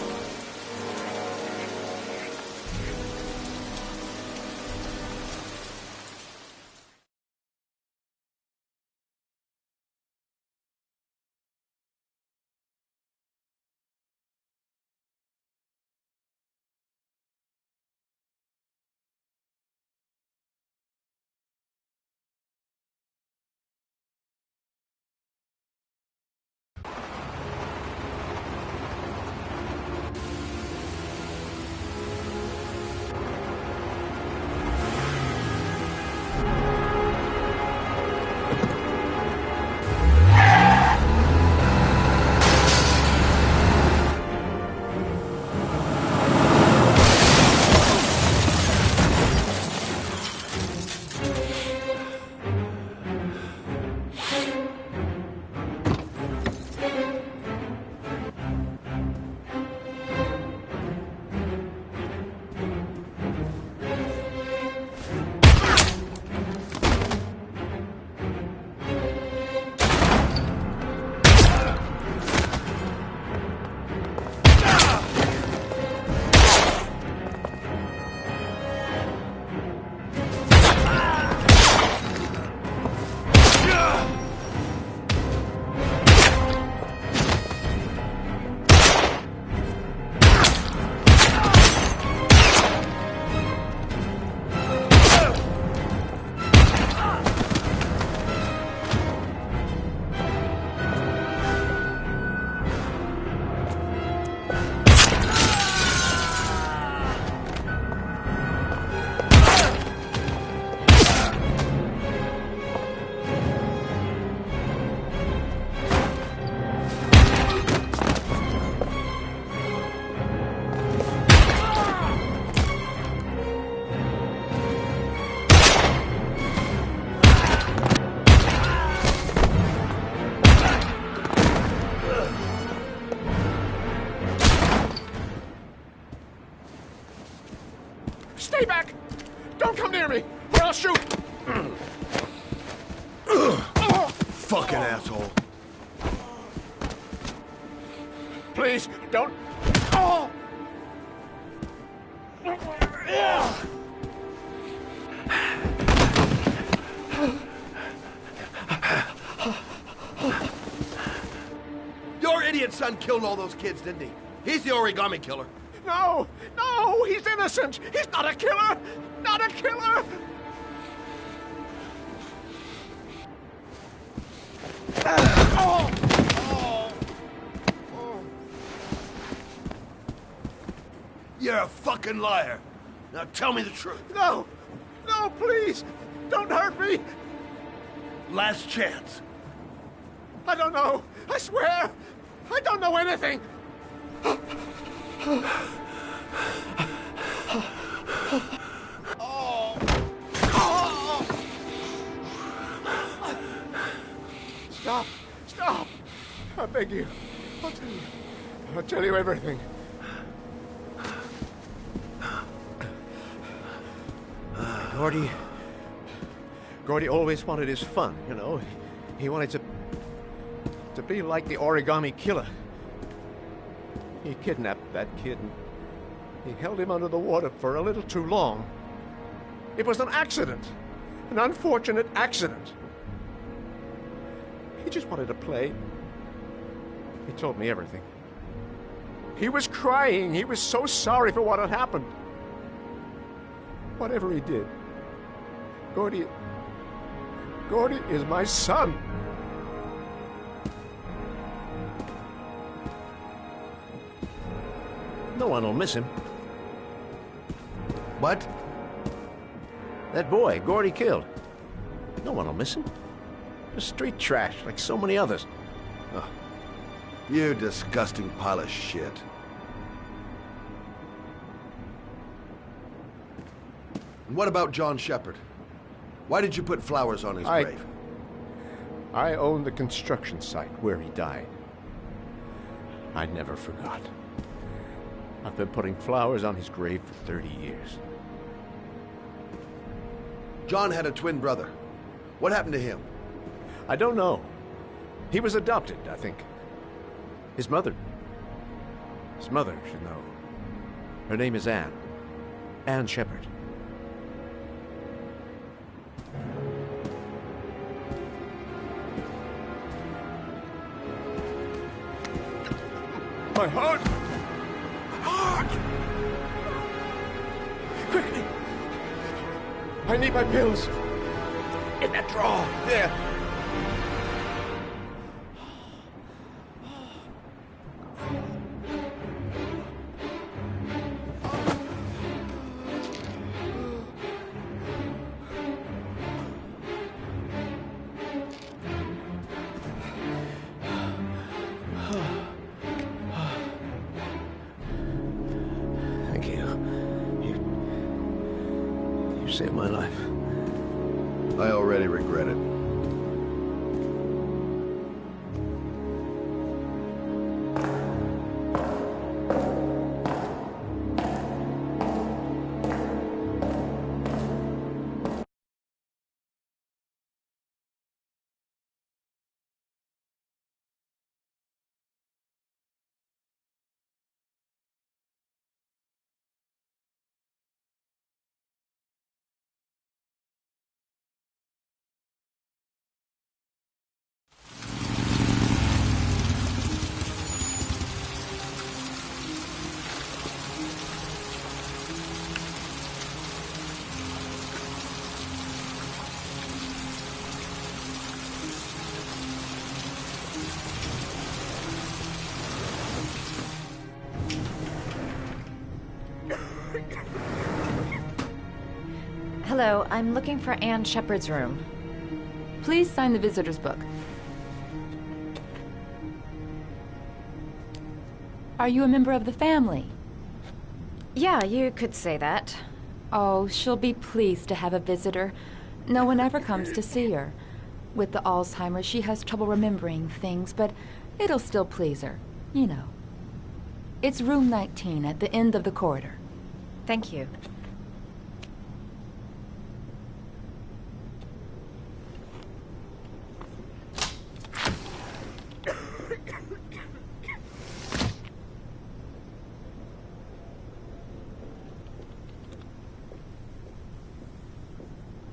fucking asshole. Please, don't. Oh! Your idiot son killed all those kids, didn't he? He's the origami killer. No! No! He's innocent! He's not a killer! Not a killer! Oh! Oh! Oh. You're a fucking liar. Now tell me the truth. No! No, please! Don't hurt me! Last chance. I don't know! I swear! I don't know anything! Stop! Stop! I beg you. I'll tell you. I'll tell you everything. Gordy always wanted his fun, you know. He wanted to be like the origami killer. He kidnapped that kid and he held him under the water for a little too long. It was an accident. An unfortunate accident. He just wanted to play. He told me everything. He was crying. He was so sorry for what had happened. Whatever he did, Gordy is my son. No one will miss him. What? That boy, Gordy killed. No one will miss him. Just street trash, like so many others. Oh, you disgusting pile of shit. And what about John Shepard? Why did you put flowers on his grave? I own the construction site where he died. I never forgot. I've been putting flowers on his grave for 30 years. John had a twin brother. What happened to him? I don't know. He was adopted, I think. His mother should know. Her name is Anne. Anne Shepard. My heart! Heart! Quickly! I need my pills. In that drawer. There. Thank you. You saved my life. I already regret it. Hello, I'm looking for Anne Shepard's room. Please sign the visitor's book. Are you a member of the family? Yeah, you could say that. Oh, she'll be pleased to have a visitor. No one ever comes to see her. With the Alzheimer's, she has trouble remembering things, but it'll still please her, you know. It's room 19 at the end of the corridor. Thank you.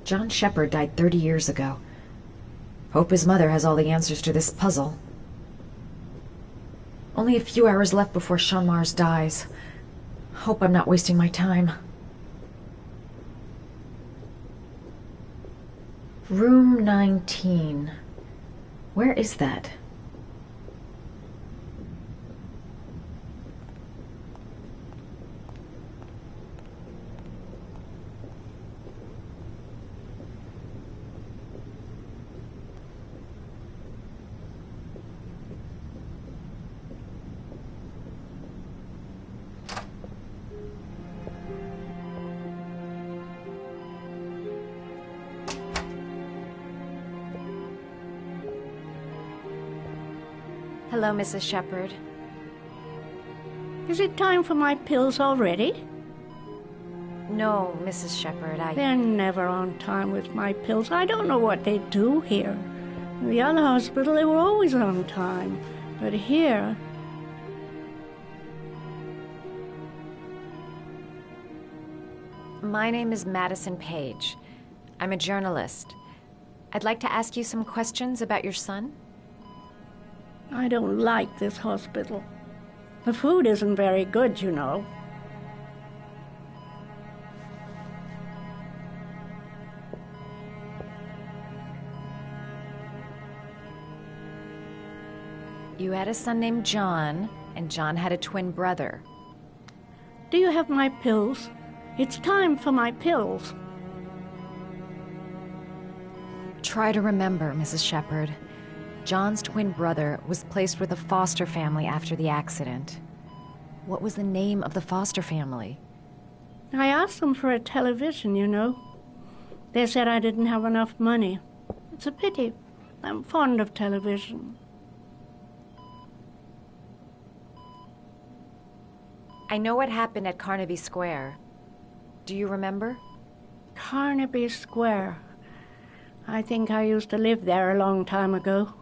John Shepard died 30 years ago. Hope his mother has all the answers to this puzzle. Only a few hours left before Sean Mars dies. Hope I'm not wasting my time. Room 19. Where is that? Hello, Mrs. Shepard. Is it time for my pills already? No, Mrs. Shepard, They're never on time with my pills. I don't know what they do here. In the other hospital, they were always on time. But here... My name is Madison Page. I'm a journalist. I'd like to ask you some questions about your son. I don't like this hospital. The food isn't very good, you know. You had a son named John, and John had a twin brother. Do you have my pills? It's time for my pills. Try to remember, Mrs. Shepard. John's twin brother was placed with a foster family after the accident. What was the name of the foster family? I asked them for a television, you know. They said I didn't have enough money. It's a pity. I'm fond of television. I know what happened at Carnaby Square. Do you remember? Carnaby Square. I think I used to live there a long time ago.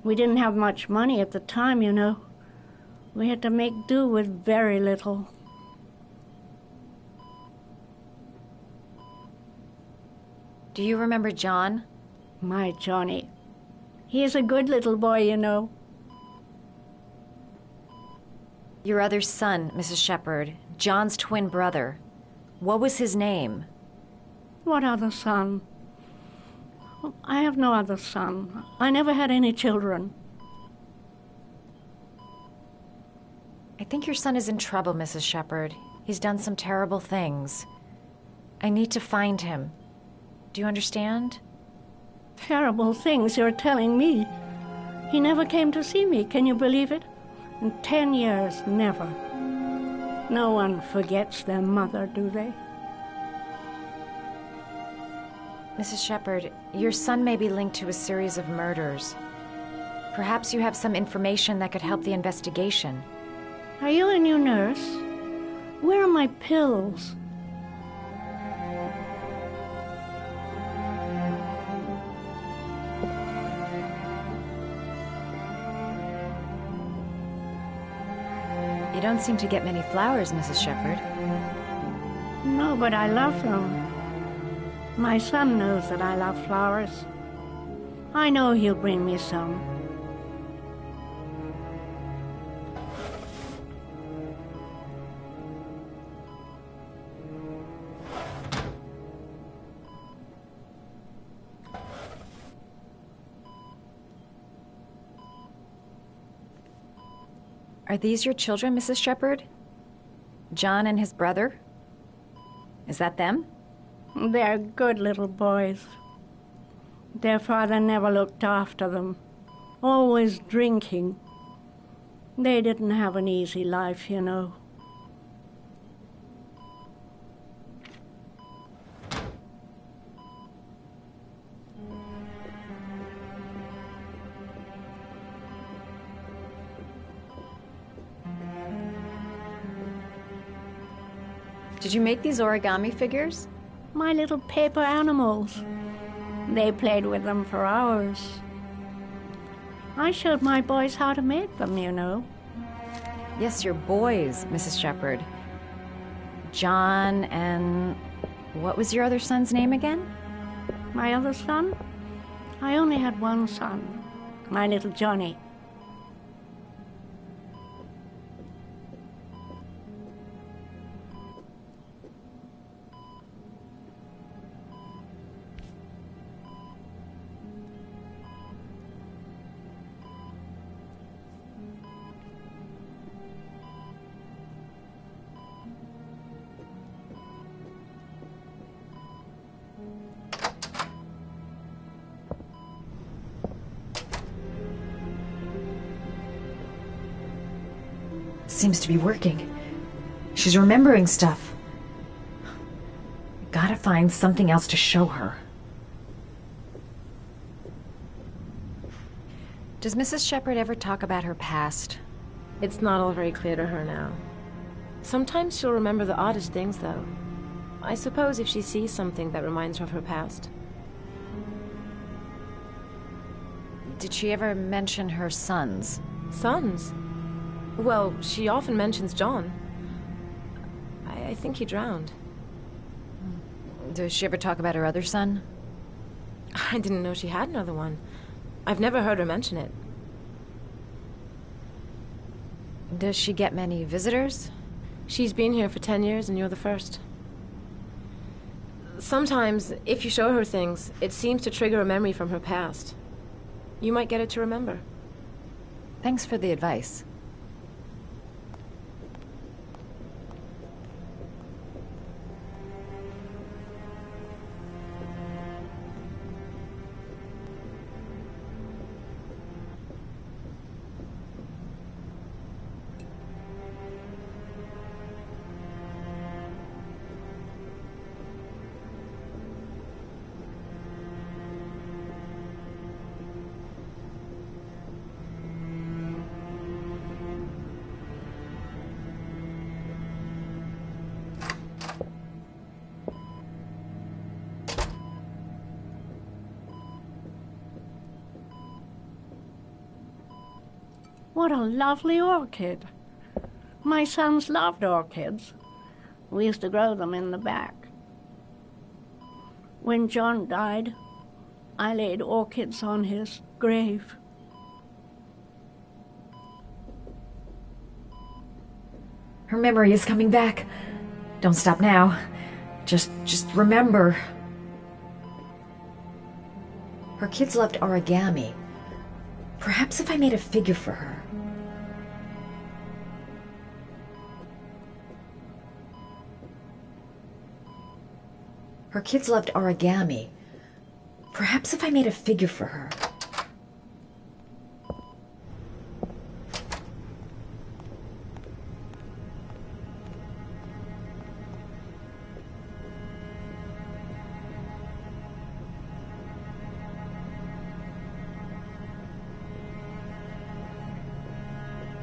We didn't have much money at the time, you know. We had to make do with very little. Do you remember John? My Johnny. He is a good little boy, you know. Your other son, Mrs. Shepard, John's twin brother. What was his name? What other son? I have no other son. I never had any children. I think your son is in trouble, Mrs. Shepard. He's done some terrible things. I need to find him. Do you understand? Terrible things you're telling me. He never came to see me, can you believe it? In 10 years, never. No one forgets their mother, do they? Mrs. Shepard, your son may be linked to a series of murders. Perhaps you have some information that could help the investigation. Are you a new nurse? Where are my pills? You don't seem to get many flowers, Mrs. Shepard. No, but I love them. My son knows that I love flowers. I know he'll bring me some. Are these your children, Mrs. Shepard? John and his brother? Is that them? They're good little boys. Their father never looked after them. Always drinking. They didn't have an easy life, you know. Did you make these origami figures? My little paper animals. They played with them for hours. I showed my boys how to make them, you know. Yes, your boys, Mrs. Shepard. John and What was your other son's name again? My other son? I only had one son, my little Johnny. Seems to be working. She's remembering stuff. Gotta find something else to show her. Does Mrs. Shepherd ever talk about her past? It's not all very clear to her now. Sometimes she'll remember the oddest things, though. I suppose if she sees something that reminds her of her past. Did she ever mention her sons? Sons? Well, she often mentions John. I think he drowned. Does she ever talk about her other son? I didn't know she had another one. I've never heard her mention it. Does she get many visitors? She's been here for 10 years and you're the first. Sometimes, if you show her things, it seems to trigger a memory from her past. You might get it to remember. Thanks for the advice. What a lovely orchid. My sons loved orchids. We used to grow them in the back. When John died, I laid orchids on his grave. Her memory is coming back. Don't stop now. Just remember. Her kids loved origami. Perhaps if I made a figure for her. Her kids loved origami. Perhaps if I made a figure for her.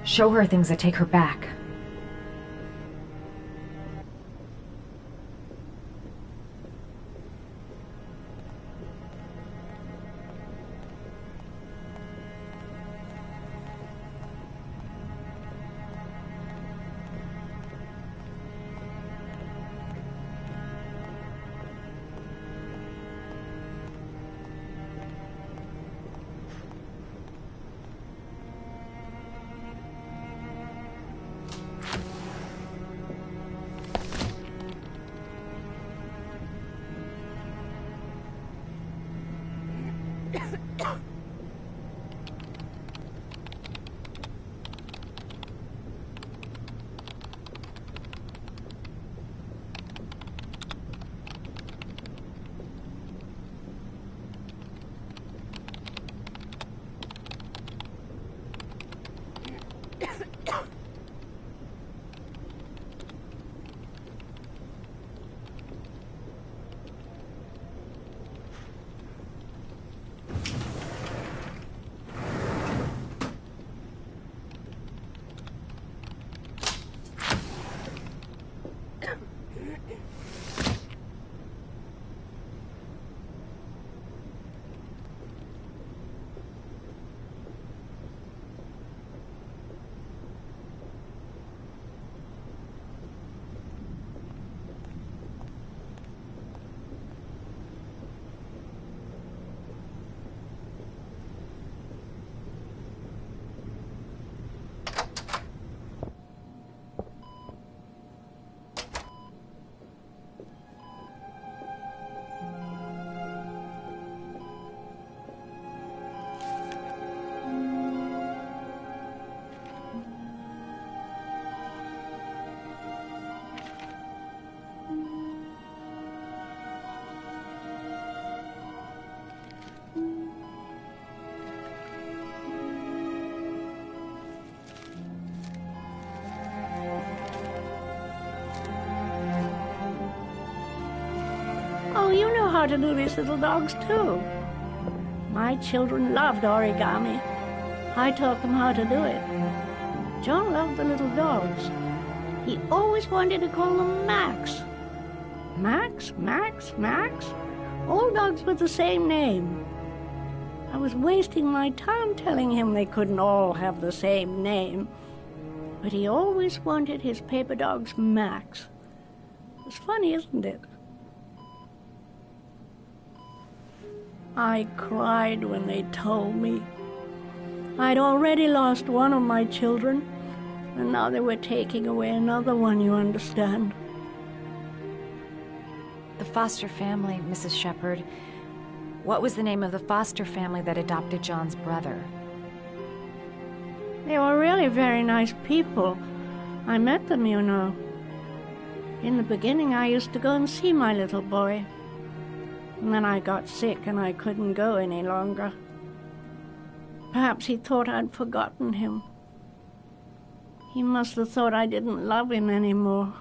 Show her things that take her back. how to do these little dogs, too. My children loved origami. I taught them how to do it. John loved the little dogs. He always wanted to call them Max. Max, Max, Max. All dogs with the same name. I was wasting my time telling him they couldn't all have the same name. But he always wanted his paper dogs Max. It's funny, isn't it? I cried when they told me. I'd already lost one of my children, and now they were taking away another one, you understand. The foster family, Mrs. Shepherd. What was the name of the foster family that adopted John's brother? They were really very nice people. I met them, you know. In the beginning, I used to go and see my little boy. And then I got sick and I couldn't go any longer. Perhaps he thought I'd forgotten him. He must have thought I didn't love him anymore.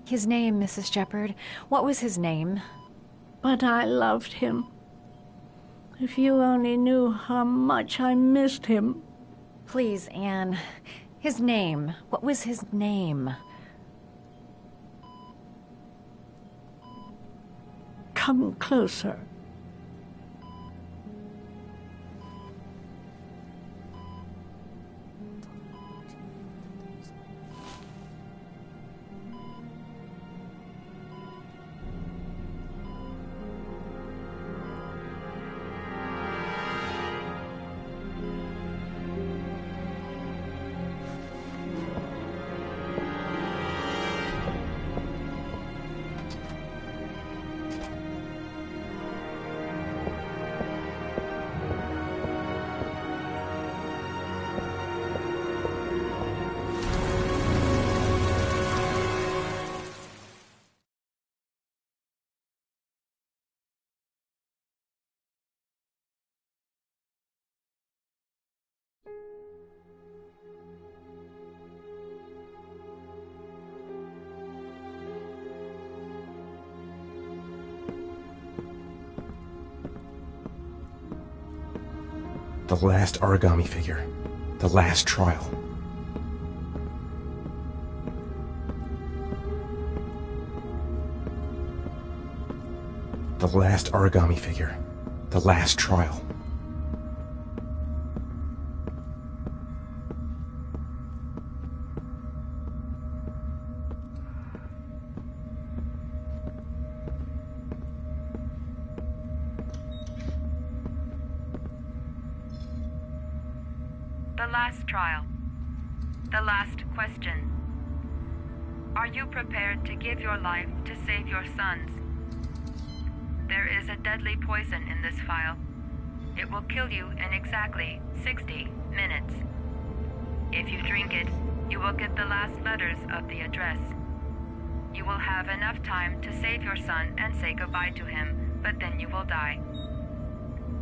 His name, Mrs. Shepherd. What was his name? But I loved him. If you only knew how much I missed him. Please, Anne. His name. What was his name? Come closer. The last origami figure. The last trial. The last origami figure. The last trial. The last trial. The last question. Are you prepared to give your life to save your sons? There is a deadly poison in this vial. It will kill you in exactly 60 minutes. If you drink it, you will get the last letters of the address. You will have enough time to save your son and say goodbye to him, but then you will die.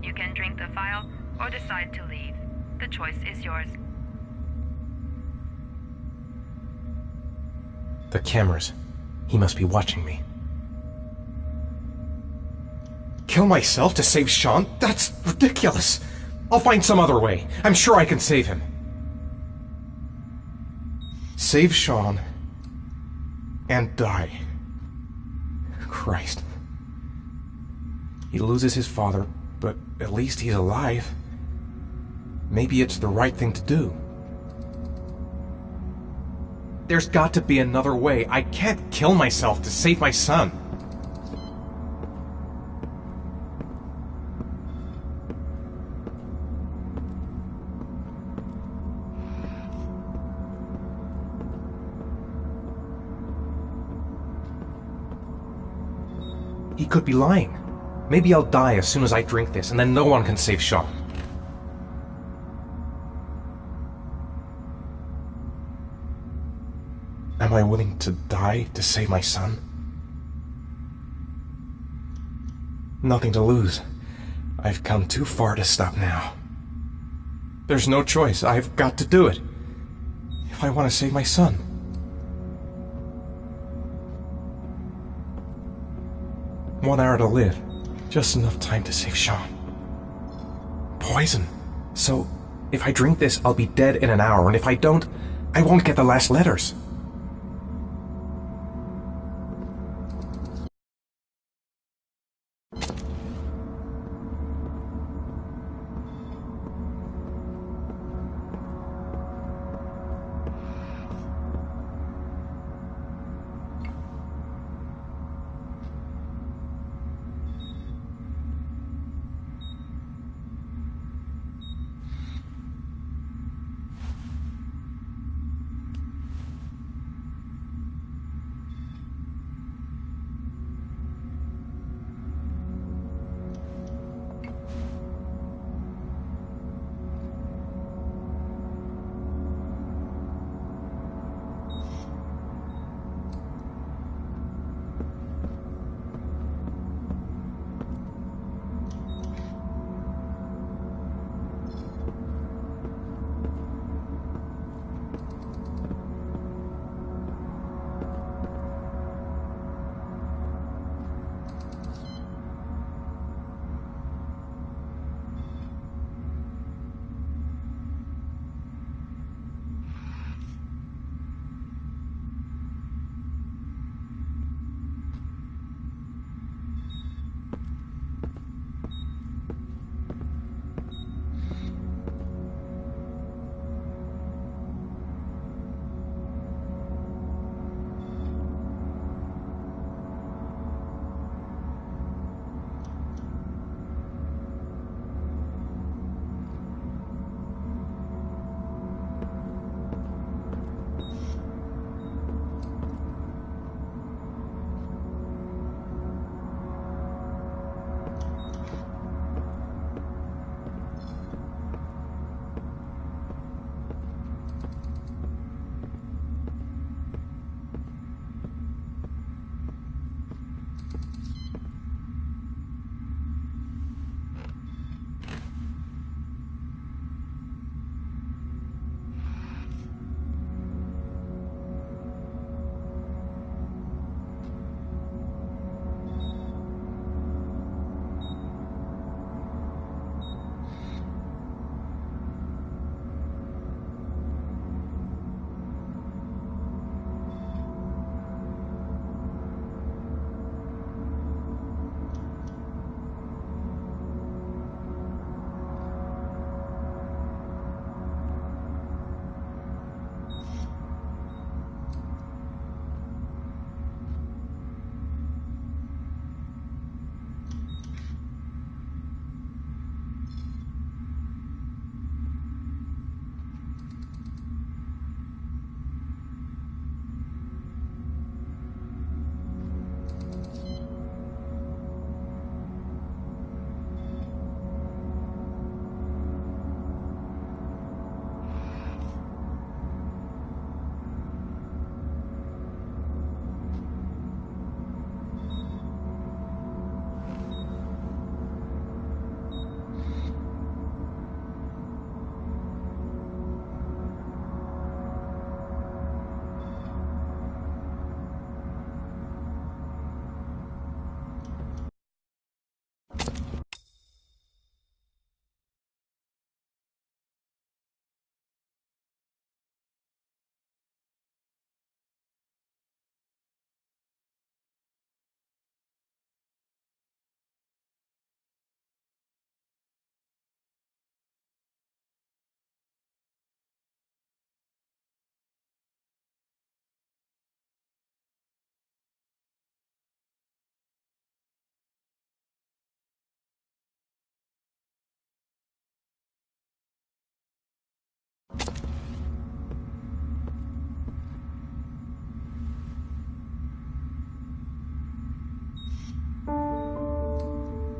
You can drink the vial or decide to leave. The choice is yours. The cameras. He must be watching me. Kill myself to save Sean? That's ridiculous. I'll find some other way. I'm sure I can save him. Save Sean and die. Christ. He loses his father, but at least he's alive. Maybe it's the right thing to do. There's got to be another way. I can't kill myself to save my son. He could be lying. Maybe I'll die as soon as I drink this, and then no one can save Sean. Am I willing to die to save my son? Nothing to lose. I've come too far to stop now. There's no choice. I've got to do it. If I want to save my son. 1 hour to live. Just enough time to save Sean. Poison. So, if I drink this, I'll be dead in an hour, and if I don't, I won't get the last letters.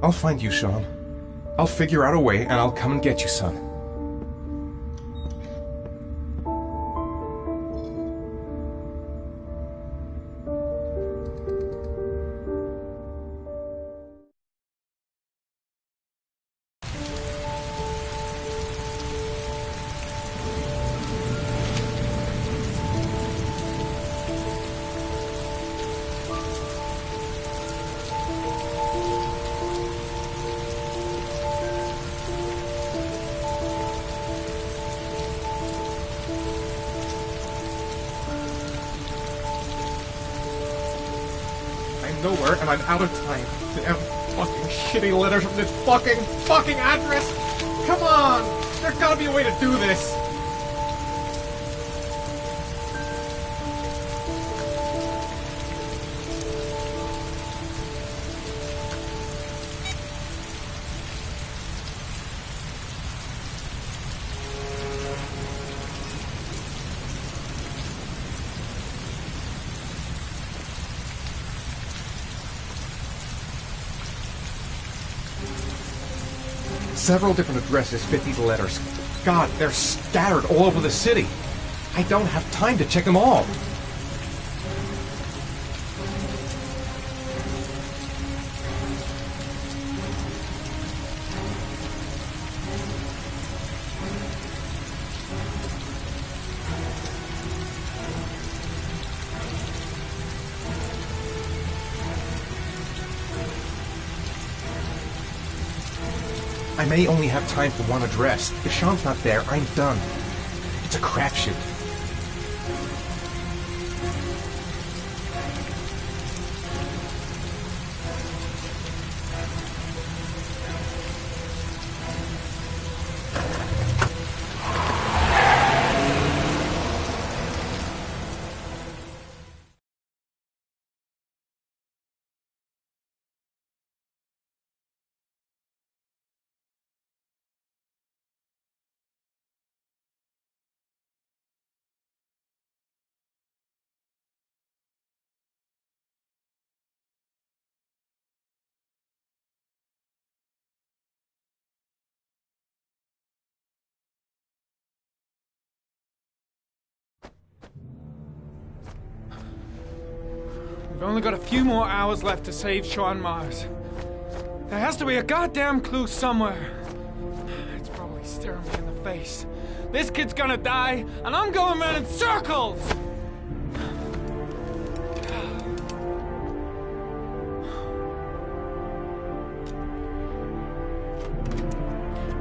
I'll find you, Sean. I'll figure out a way, and I'll come and get you, son. I'm out of time. Damn fucking shitty letters from this fucking address. Come on! There's gotta be a way to do this. Several different addresses fit these letters. God, they're scattered all over the city. I don't have time to check them all. I may only have time for one address. If Sean's not there, I'm done. It's a crapshoot. We've only got a few more hours left to save Sean Mars. There has to be a goddamn clue somewhere. It's probably staring me in the face. This kid's gonna die, and I'm going around in circles!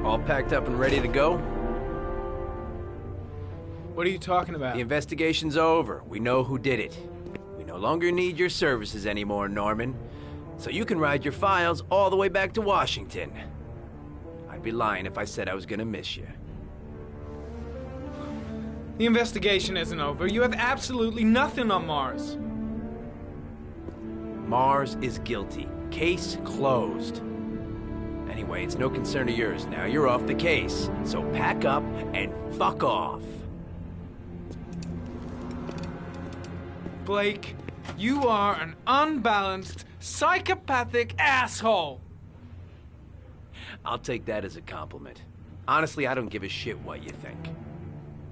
All packed up and ready to go? What are you talking about? The investigation's over. We know who did it. We no longer need your services anymore, Norman. So you can ride your files all the way back to Washington. I'd be lying if I said I was gonna miss you. The investigation isn't over. You have absolutely nothing on Mars. Mars is guilty. Case closed. Anyway, it's no concern of yours now. You're off the case. So pack up and fuck off. Blake, you are an unbalanced, psychopathic asshole. I'll take that as a compliment. Honestly, I don't give a shit what you think.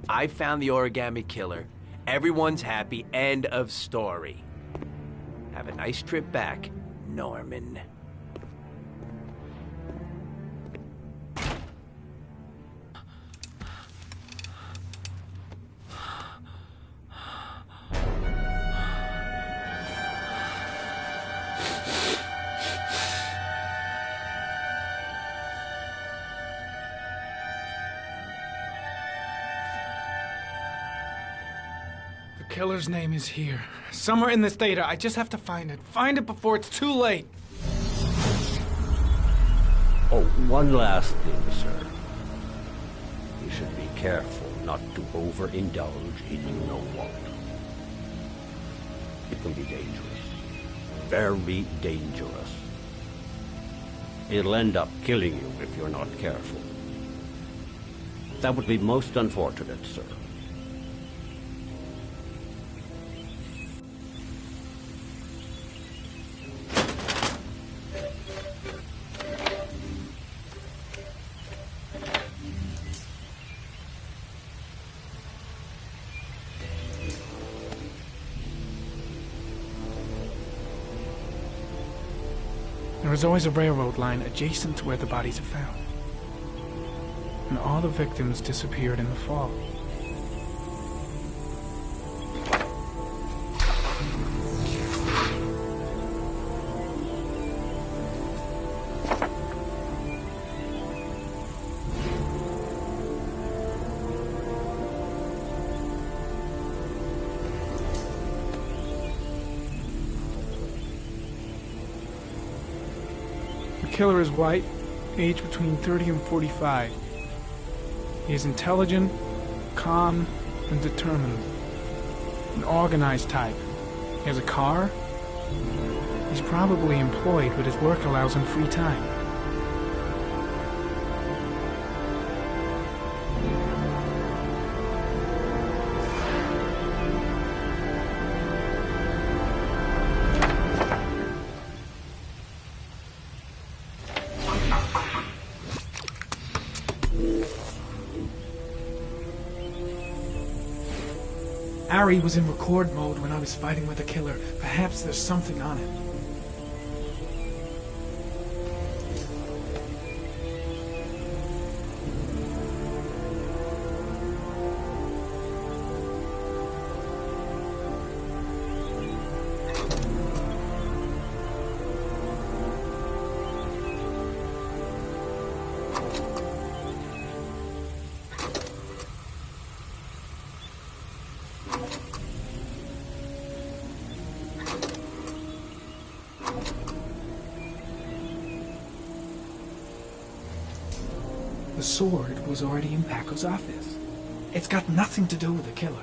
I found the origami killer. Everyone's happy. End of story. Have a nice trip back, Norman. The killer's name is here. Somewhere in this data. I just have to find it. Find it before it's too late. Oh, one last thing, sir. You should be careful not to overindulge in you know what. It can be dangerous. Very dangerous. It'll end up killing you if you're not careful. That would be most unfortunate, sir. There is always a railroad line adjacent to where the bodies are found. And all the victims disappeared in the fall. The killer is white, aged between 30 and 45. He is intelligent, calm, and determined. An organized type. He has a car. He's probably employed, but his work allows him free time. Ari was in record mode when I was fighting with the killer. Perhaps there's something on it. The sword was already in Paco's office. It's got nothing to do with the killer.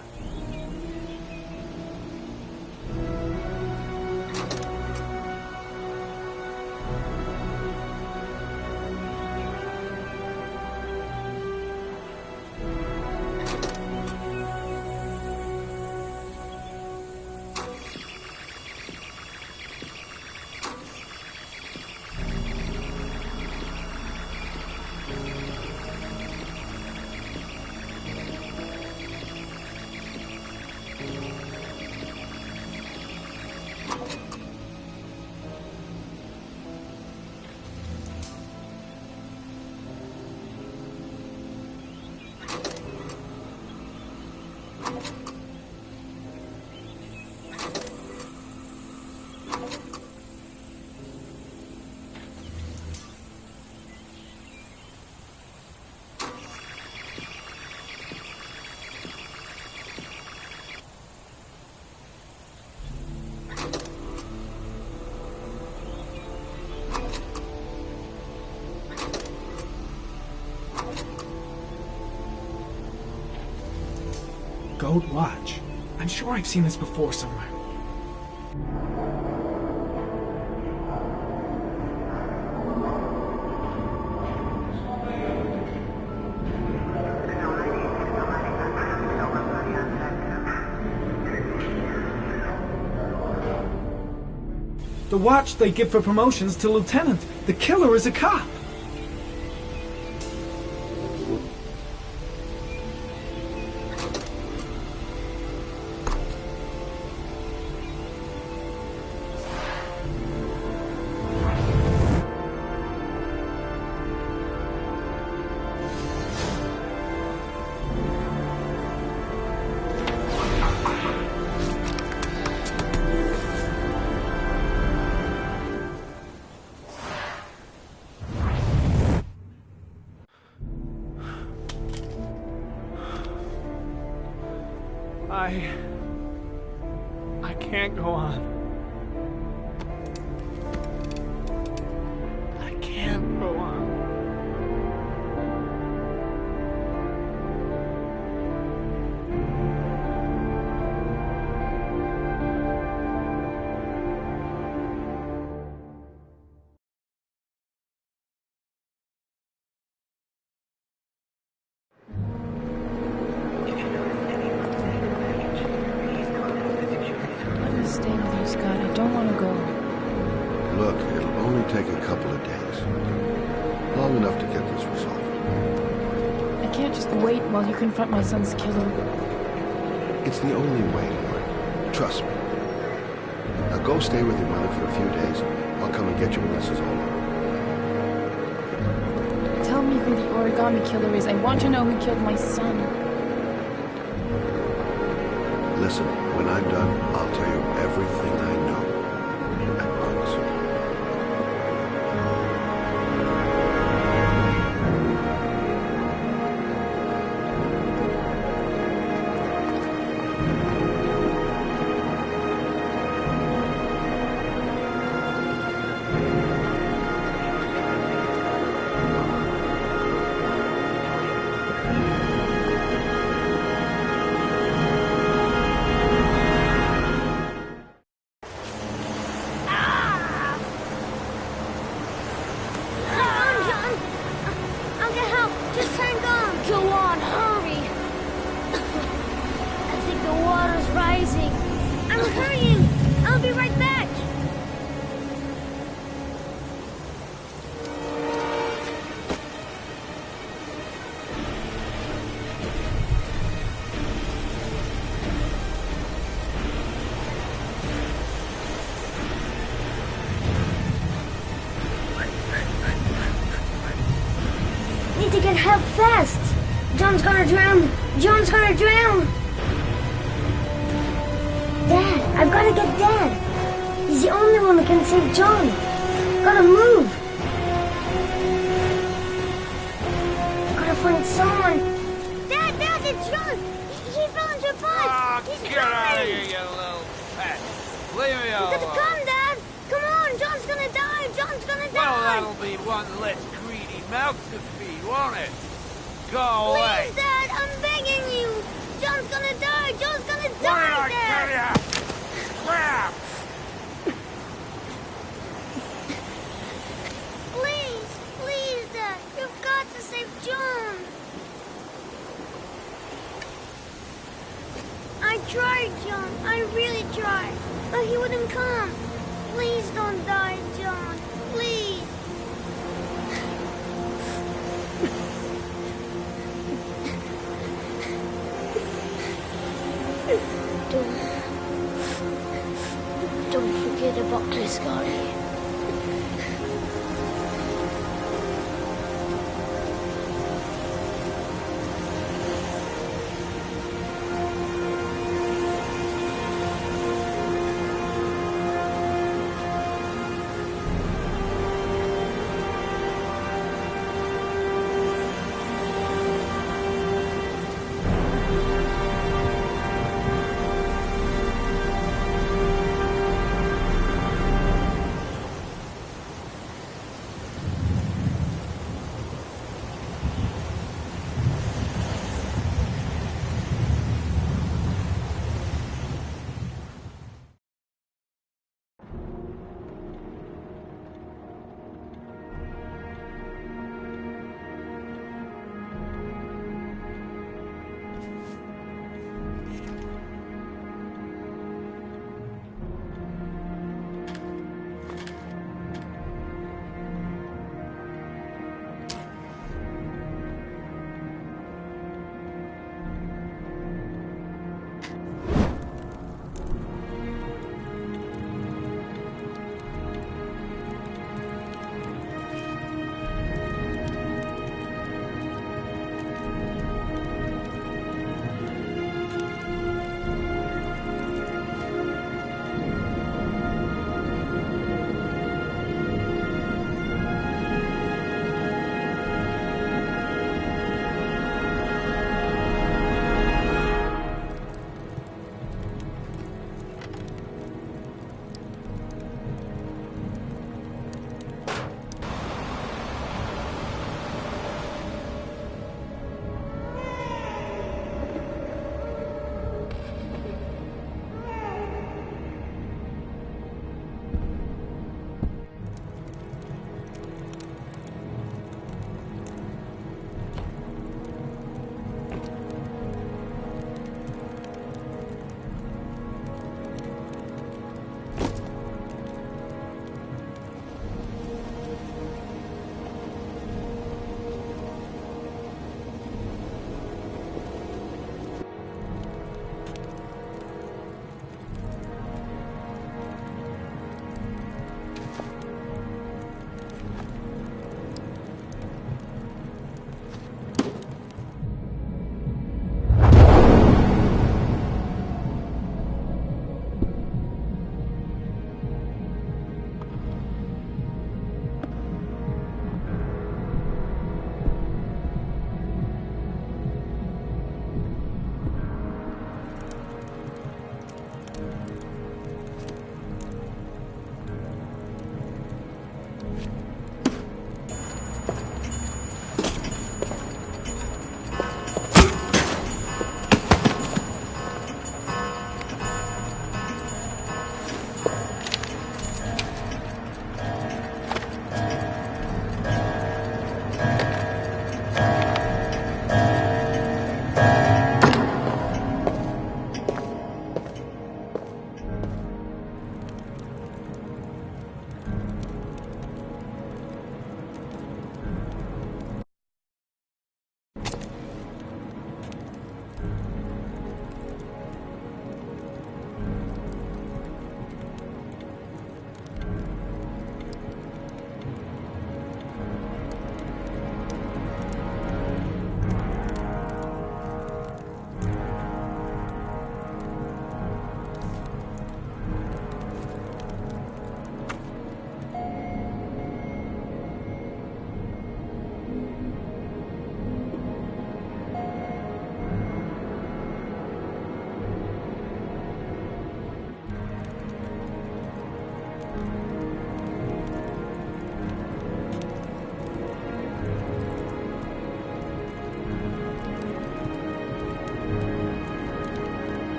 Gold watch. I'm sure I've seen this before somewhere. The watch they give for promotions to lieutenant. The killer is a cop. I can't go on. I can't go on. Stay with you, Scott. I don't want to go. Look, it'll only take a couple of days. Long enough to get this resolved. I can't just wait while you confront my son's killer. It's the only way, Lauren. Trust me. Now go stay with your mother for a few days. I'll come and get you when this is all over. Tell me who the origami killer is. I want to know who killed my son. Listen, when I'm done, I'll tell you everything I know. I promise. to get help fast. John's gonna drown. John's gonna drown. Dad, I've gotta get Dad. He's the only one that can save John. Gotta move. Gotta find someone. Dad, it's John. He fell into a pond. He's Get out of here, you little pet. Leave me alone. Come, Dad. Come on. John's gonna die. John's gonna die. Well, that'll be one less greedy mouth to feed, won't it? Go away. Please, Dad, I'm begging you. John's gonna die. John's gonna die, Dad. Crap! Please, Dad. You've got to save John. I tried, John. I really tried. But he wouldn't come. Please don't die, John. Please. Don't forget about Gliscari.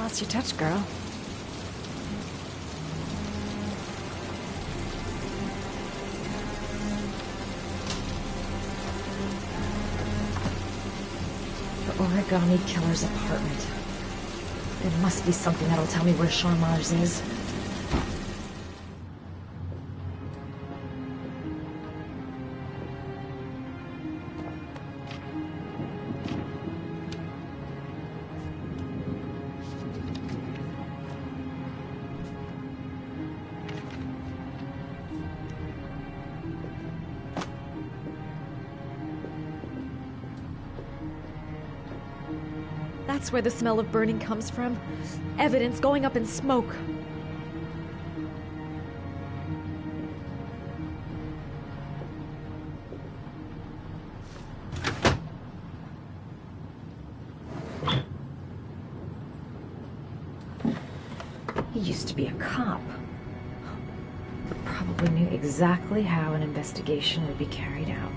lost your touch, girl. The origami killer's apartment. There must be something that'll tell me where Sean Mars is. That's where the smell of burning comes from. Evidence going up in smoke. He used to be a cop. Probably knew exactly how an investigation would be carried out.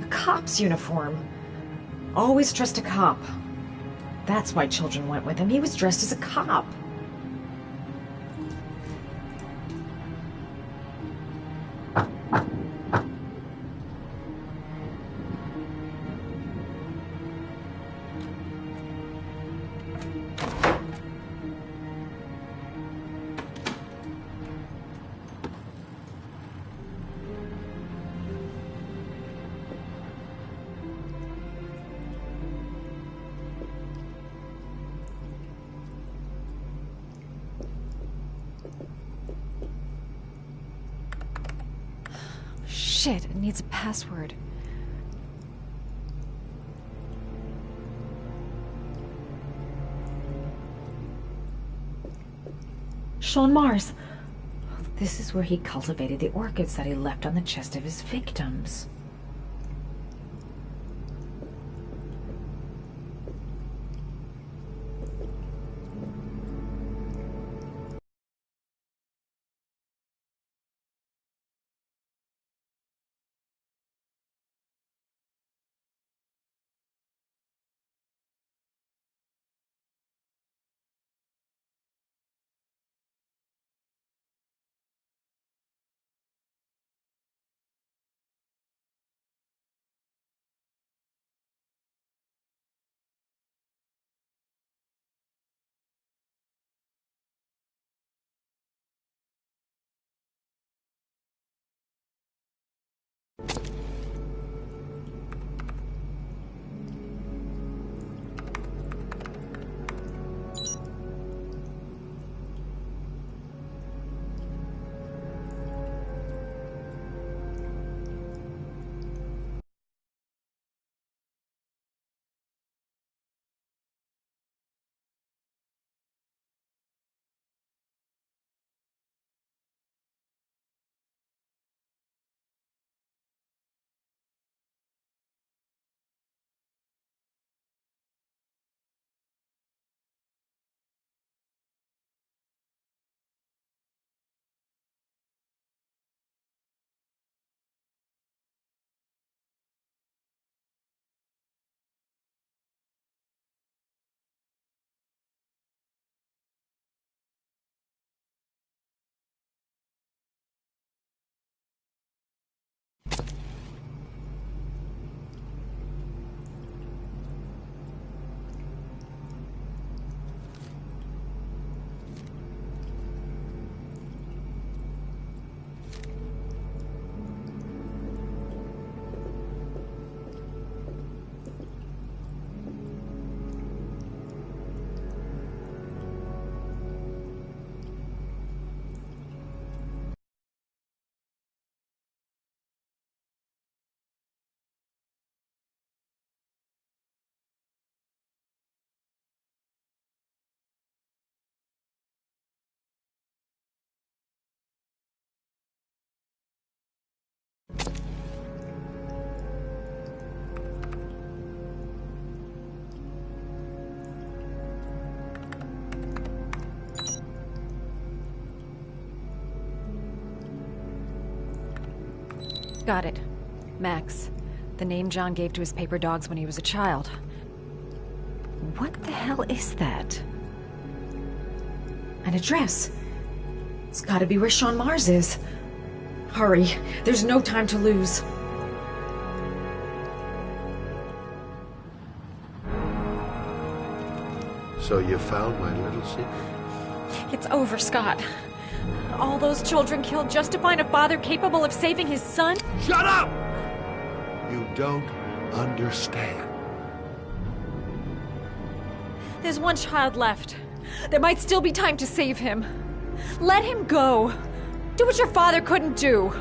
Cop's uniform. Always trust a cop. That's why children went with him. He was dressed as a cop. Shit, it needs a password. Sean Mars. This is where he cultivated the orchids that he left on the chest of his victims. Got it. Max. The name John gave to his paper dogs when he was a child. What the hell is that? An address. It's gotta be where Sean Mars is. Hurry. There's no time to lose. So you found my little secret? It's over, Scott. All those children killed just to find a father capable of saving his son? Shut up! You don't understand. There's one child left. There might still be time to save him. Let him go. Do what your father couldn't do.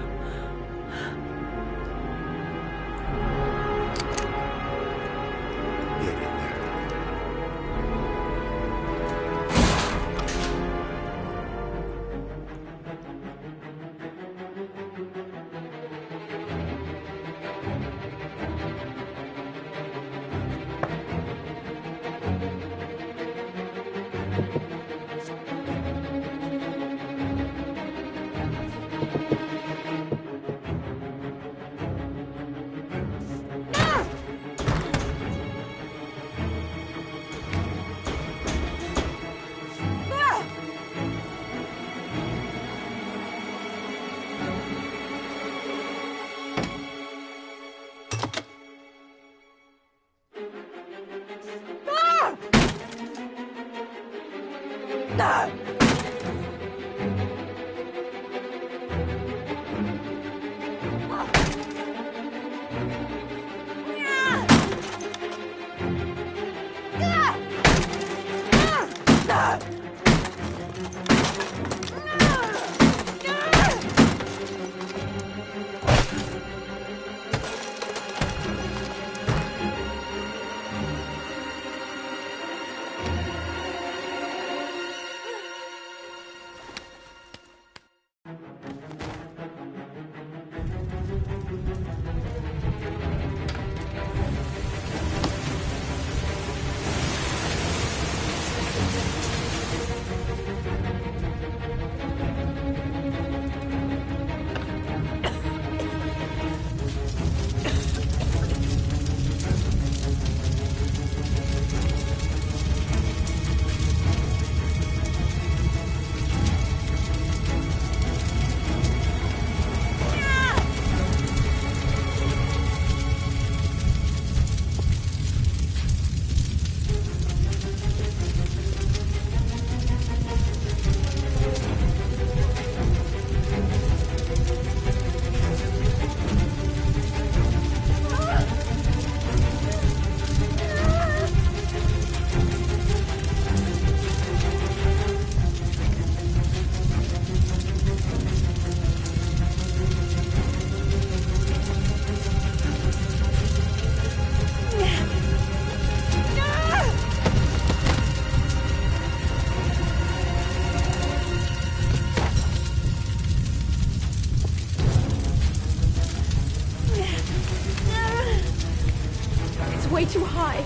Way too high.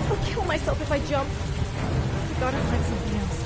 I'll kill myself if I jump. I gotta find something else.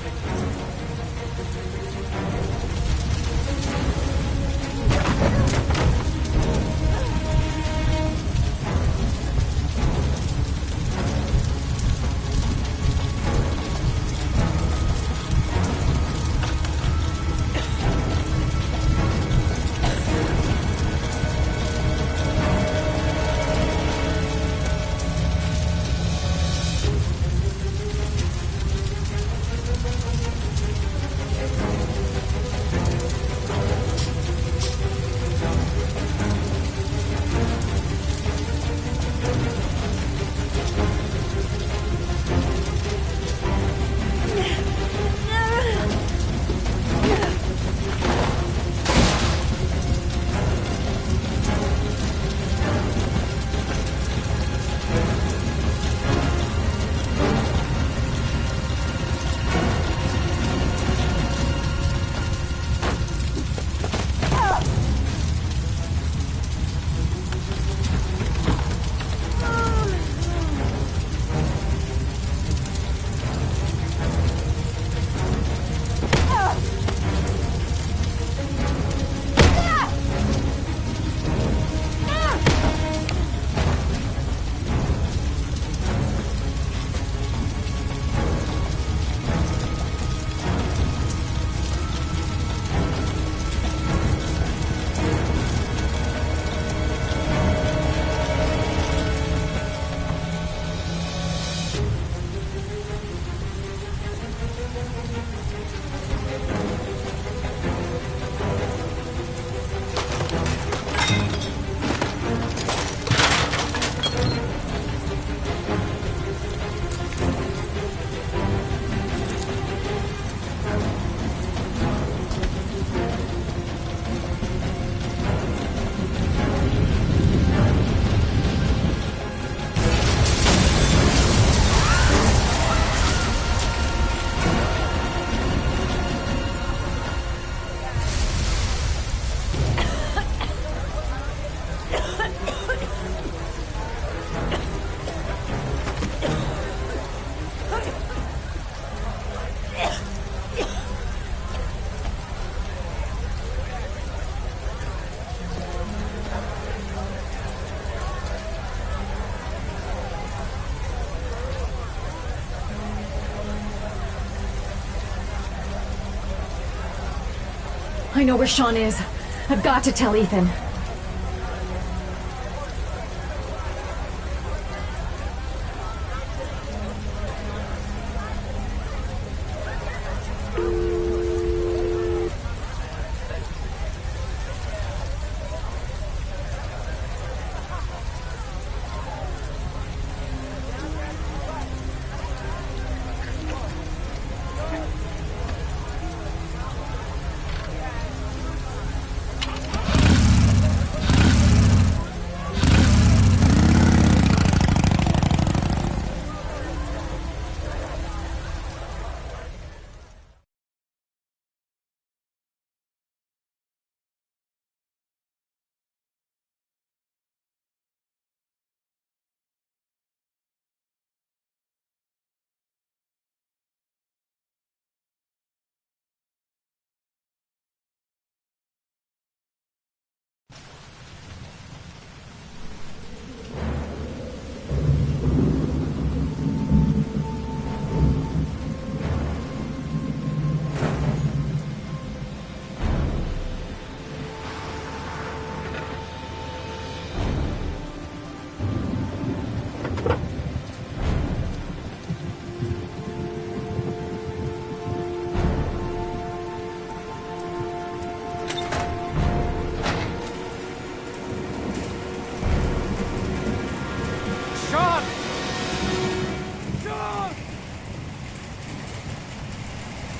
I know where Sean is. I've got to tell Ethan.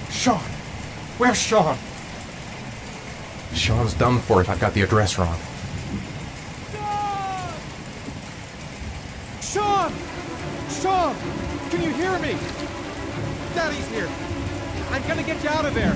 Sean! Where's Sean? Sean's done for if I've got the address wrong. Sean! Sean! Can you hear me? Daddy's here. I'm gonna get you out of there.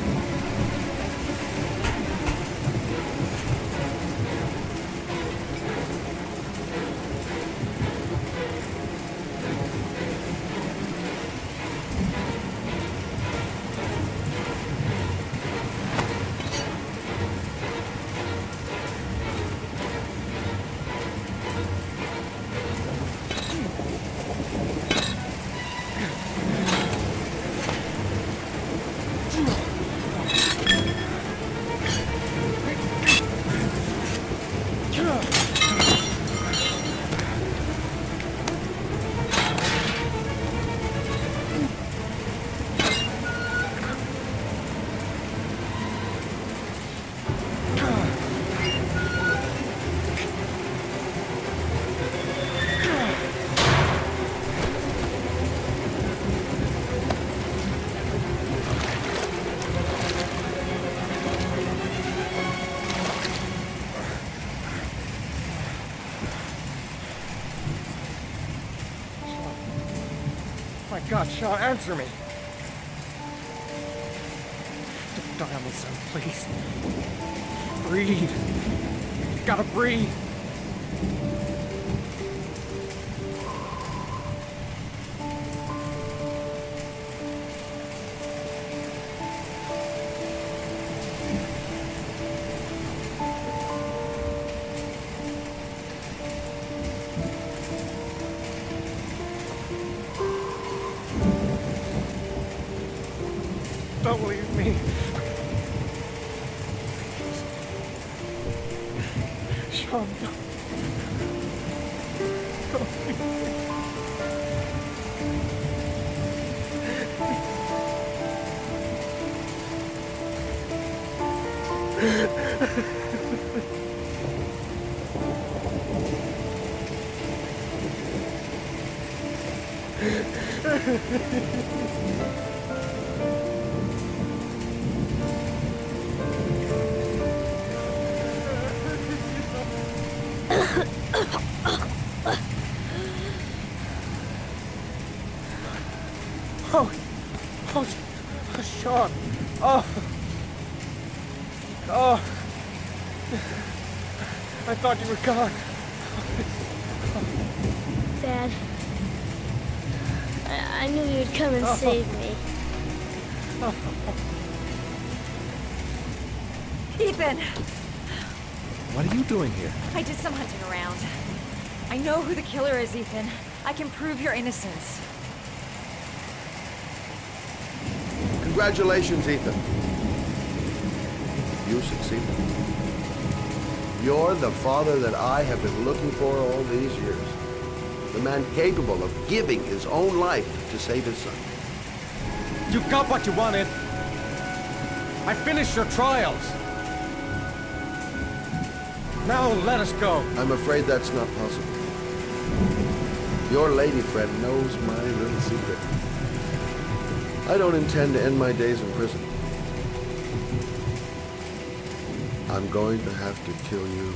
My God, Sean, answer me. Don't die on me, son, please. Breathe. You gotta breathe. Don't leave me. Sean, don't leave me. Oh, Sean. Oh. I thought you were gone. Dad, I knew you'd come and save me. Ethan! What are you doing here? I did some hunting around. I know who the killer is, Ethan. I can prove your innocence. Congratulations, Ethan. You succeeded. You're the father that I have been looking for all these years. The man capable of giving his own life to save his son. You got what you wanted. I finished your trials. Now let us go. I'm afraid that's not possible. Your lady friend knows my little secret. I don't intend to end my days in prison. I'm going to have to kill you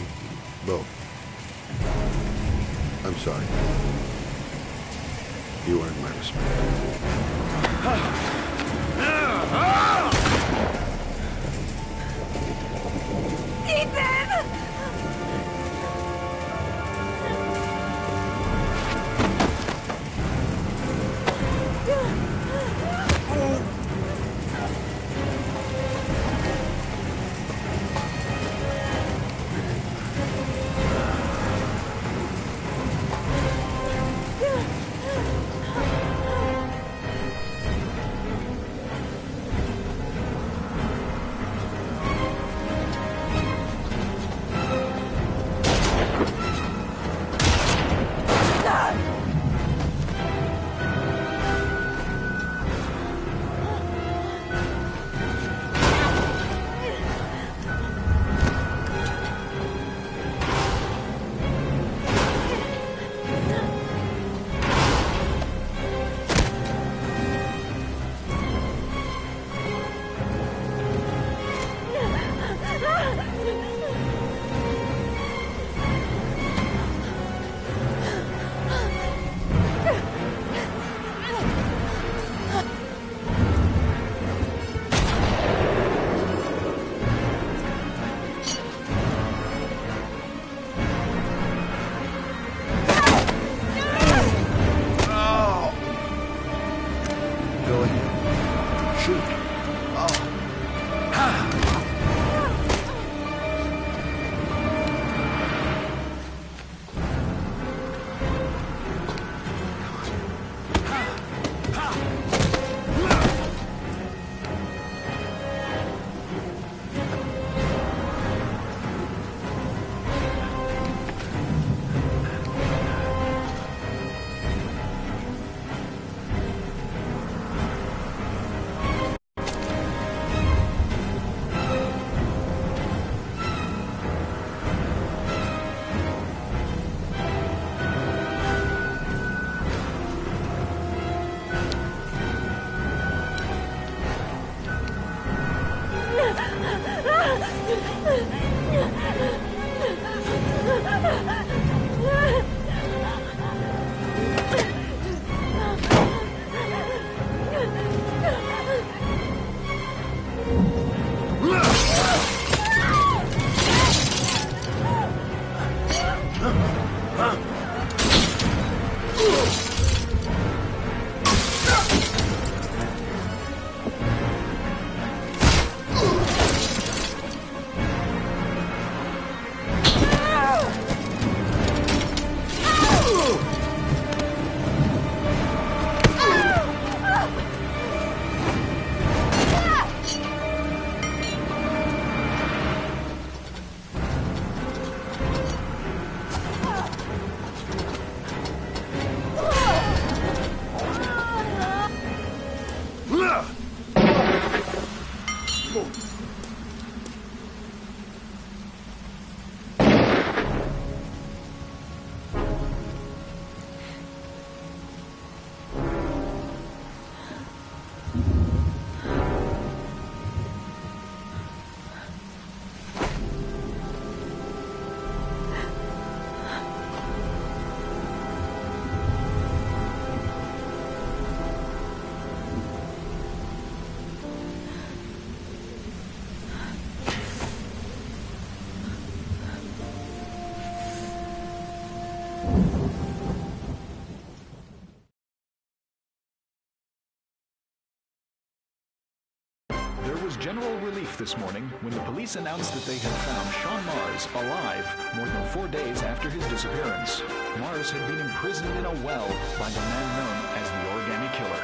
both. I'm sorry. You earned my respect. Ethan! There was general relief this morning when the police announced that they had found Sean Mars alive more than 4 days after his disappearance. Mars had been imprisoned in a well by the man known as the Origami Killer.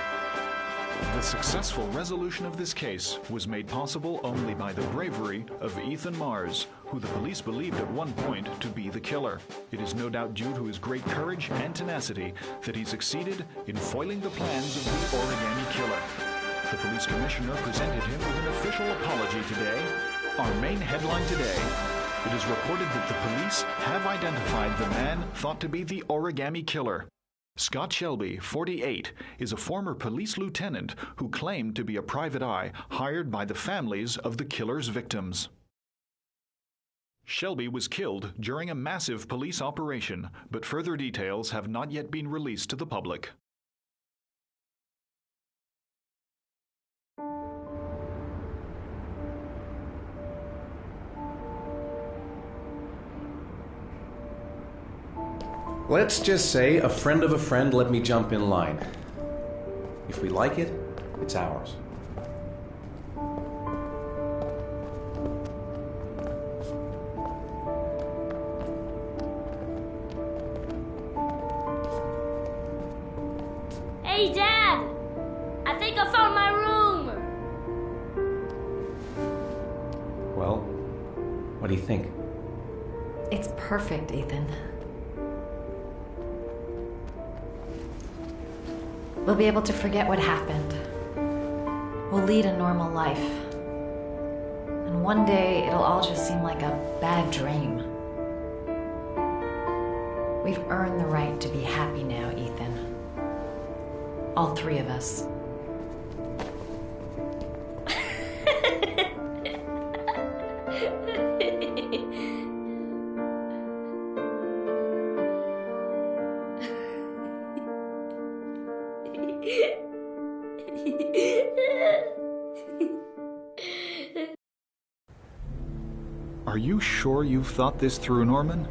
The successful resolution of this case was made possible only by the bravery of Ethan Mars, who the police believed at one point to be the killer. It is no doubt due to his great courage and tenacity that he succeeded in foiling the plans of the Origami Killer. The police commissioner presented him with an official apology today. Our main headline today: it is reported that the police have identified the man thought to be the Origami Killer. Scott Shelby, 48, is a former police lieutenant who claimed to be a private eye hired by the families of the killer's victims. Shelby was killed during a massive police operation, but further details have not yet been released to the public. Let's just say a friend of a friend let me jump in line. If we like it, it's ours. Hey, Dad! I think I found my room! Well, what do you think? It's perfect, Ethan. We'll be able to forget what happened. We'll lead a normal life. And one day, it'll all just seem like a bad dream. We've earned the right to be happy now, Ethan. All three of us. Are you sure you've thought this through, Norman?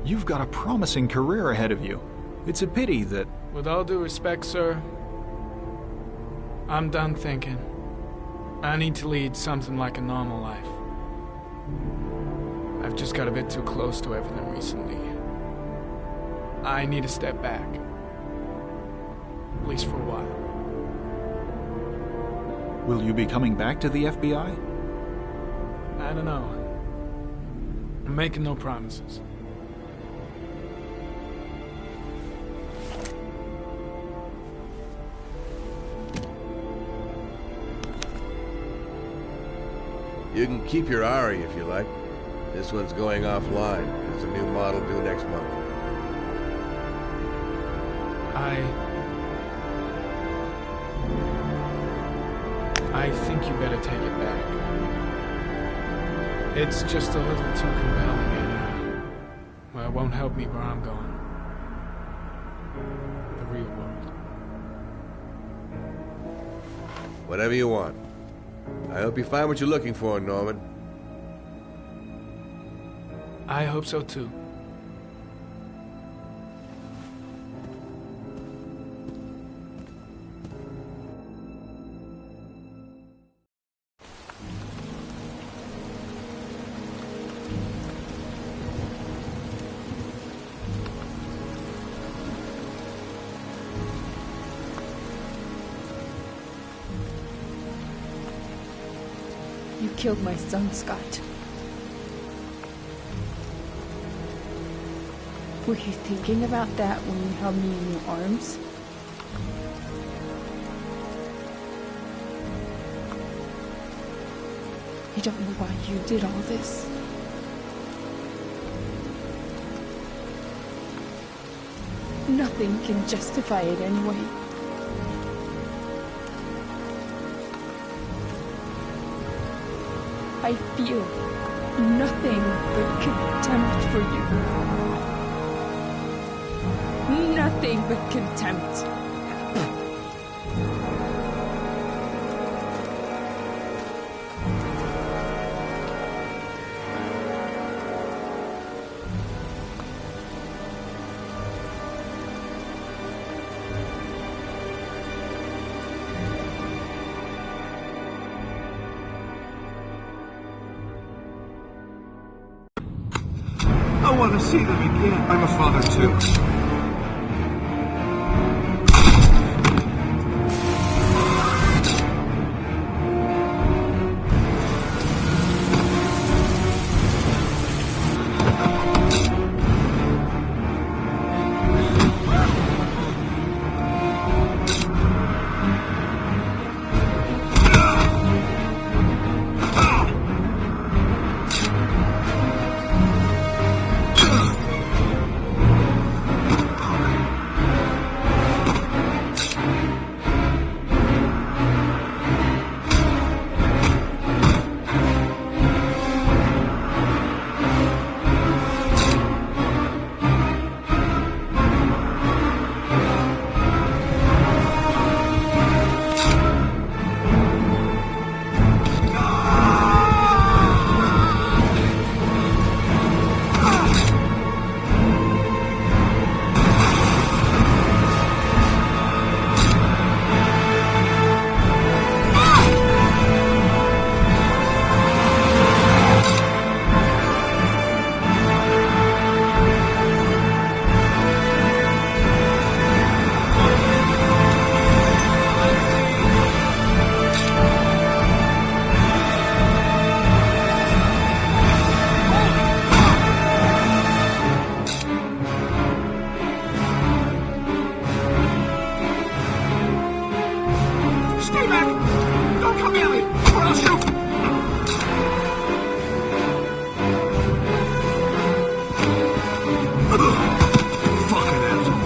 You've got a promising career ahead of you. It's a pity that... With all due respect, sir, I'm done thinking. I need to lead something like a normal life. I've just got a bit too close to everything recently. I need to step back. At least for a while. Will you be coming back to the FBI? I don't know. I'm making no promises. You can keep your Ari if you like. This one's going offline. There's a new model due next month. I think you better take it back. It's just a little too compelling and, well, it won't help me where I'm going. The real world. Whatever you want. I hope you find what you're looking for, Norman. I hope so too. You killed my son, Scott. Were you thinking about that when you held me in your arms? You don't know why you did all this. Nothing can justify it anyway. I feel nothing but contempt for you. Nothing but contempt. I want to see them again. I'm a father too. Fucking asshole.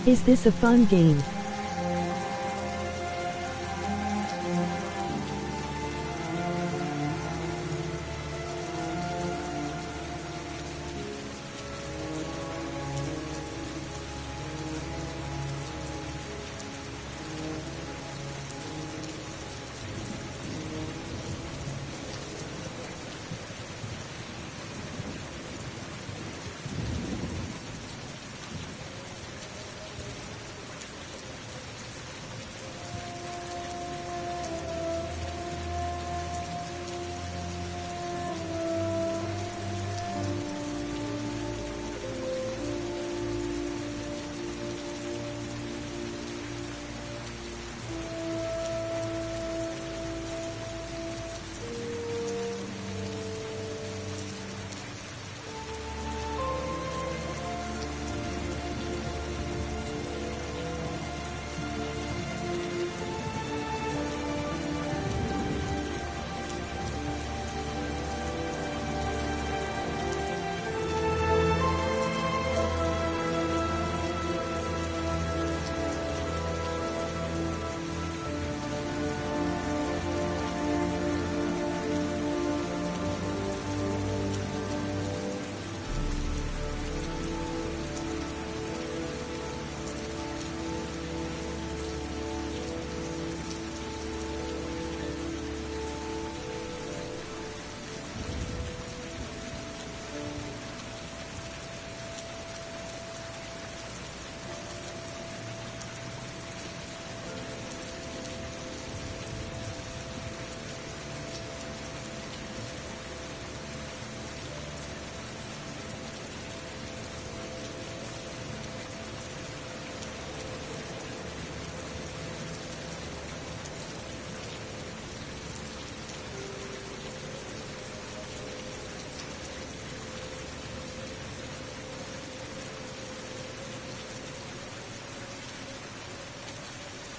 Is this a fun game?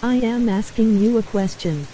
I am asking you a question.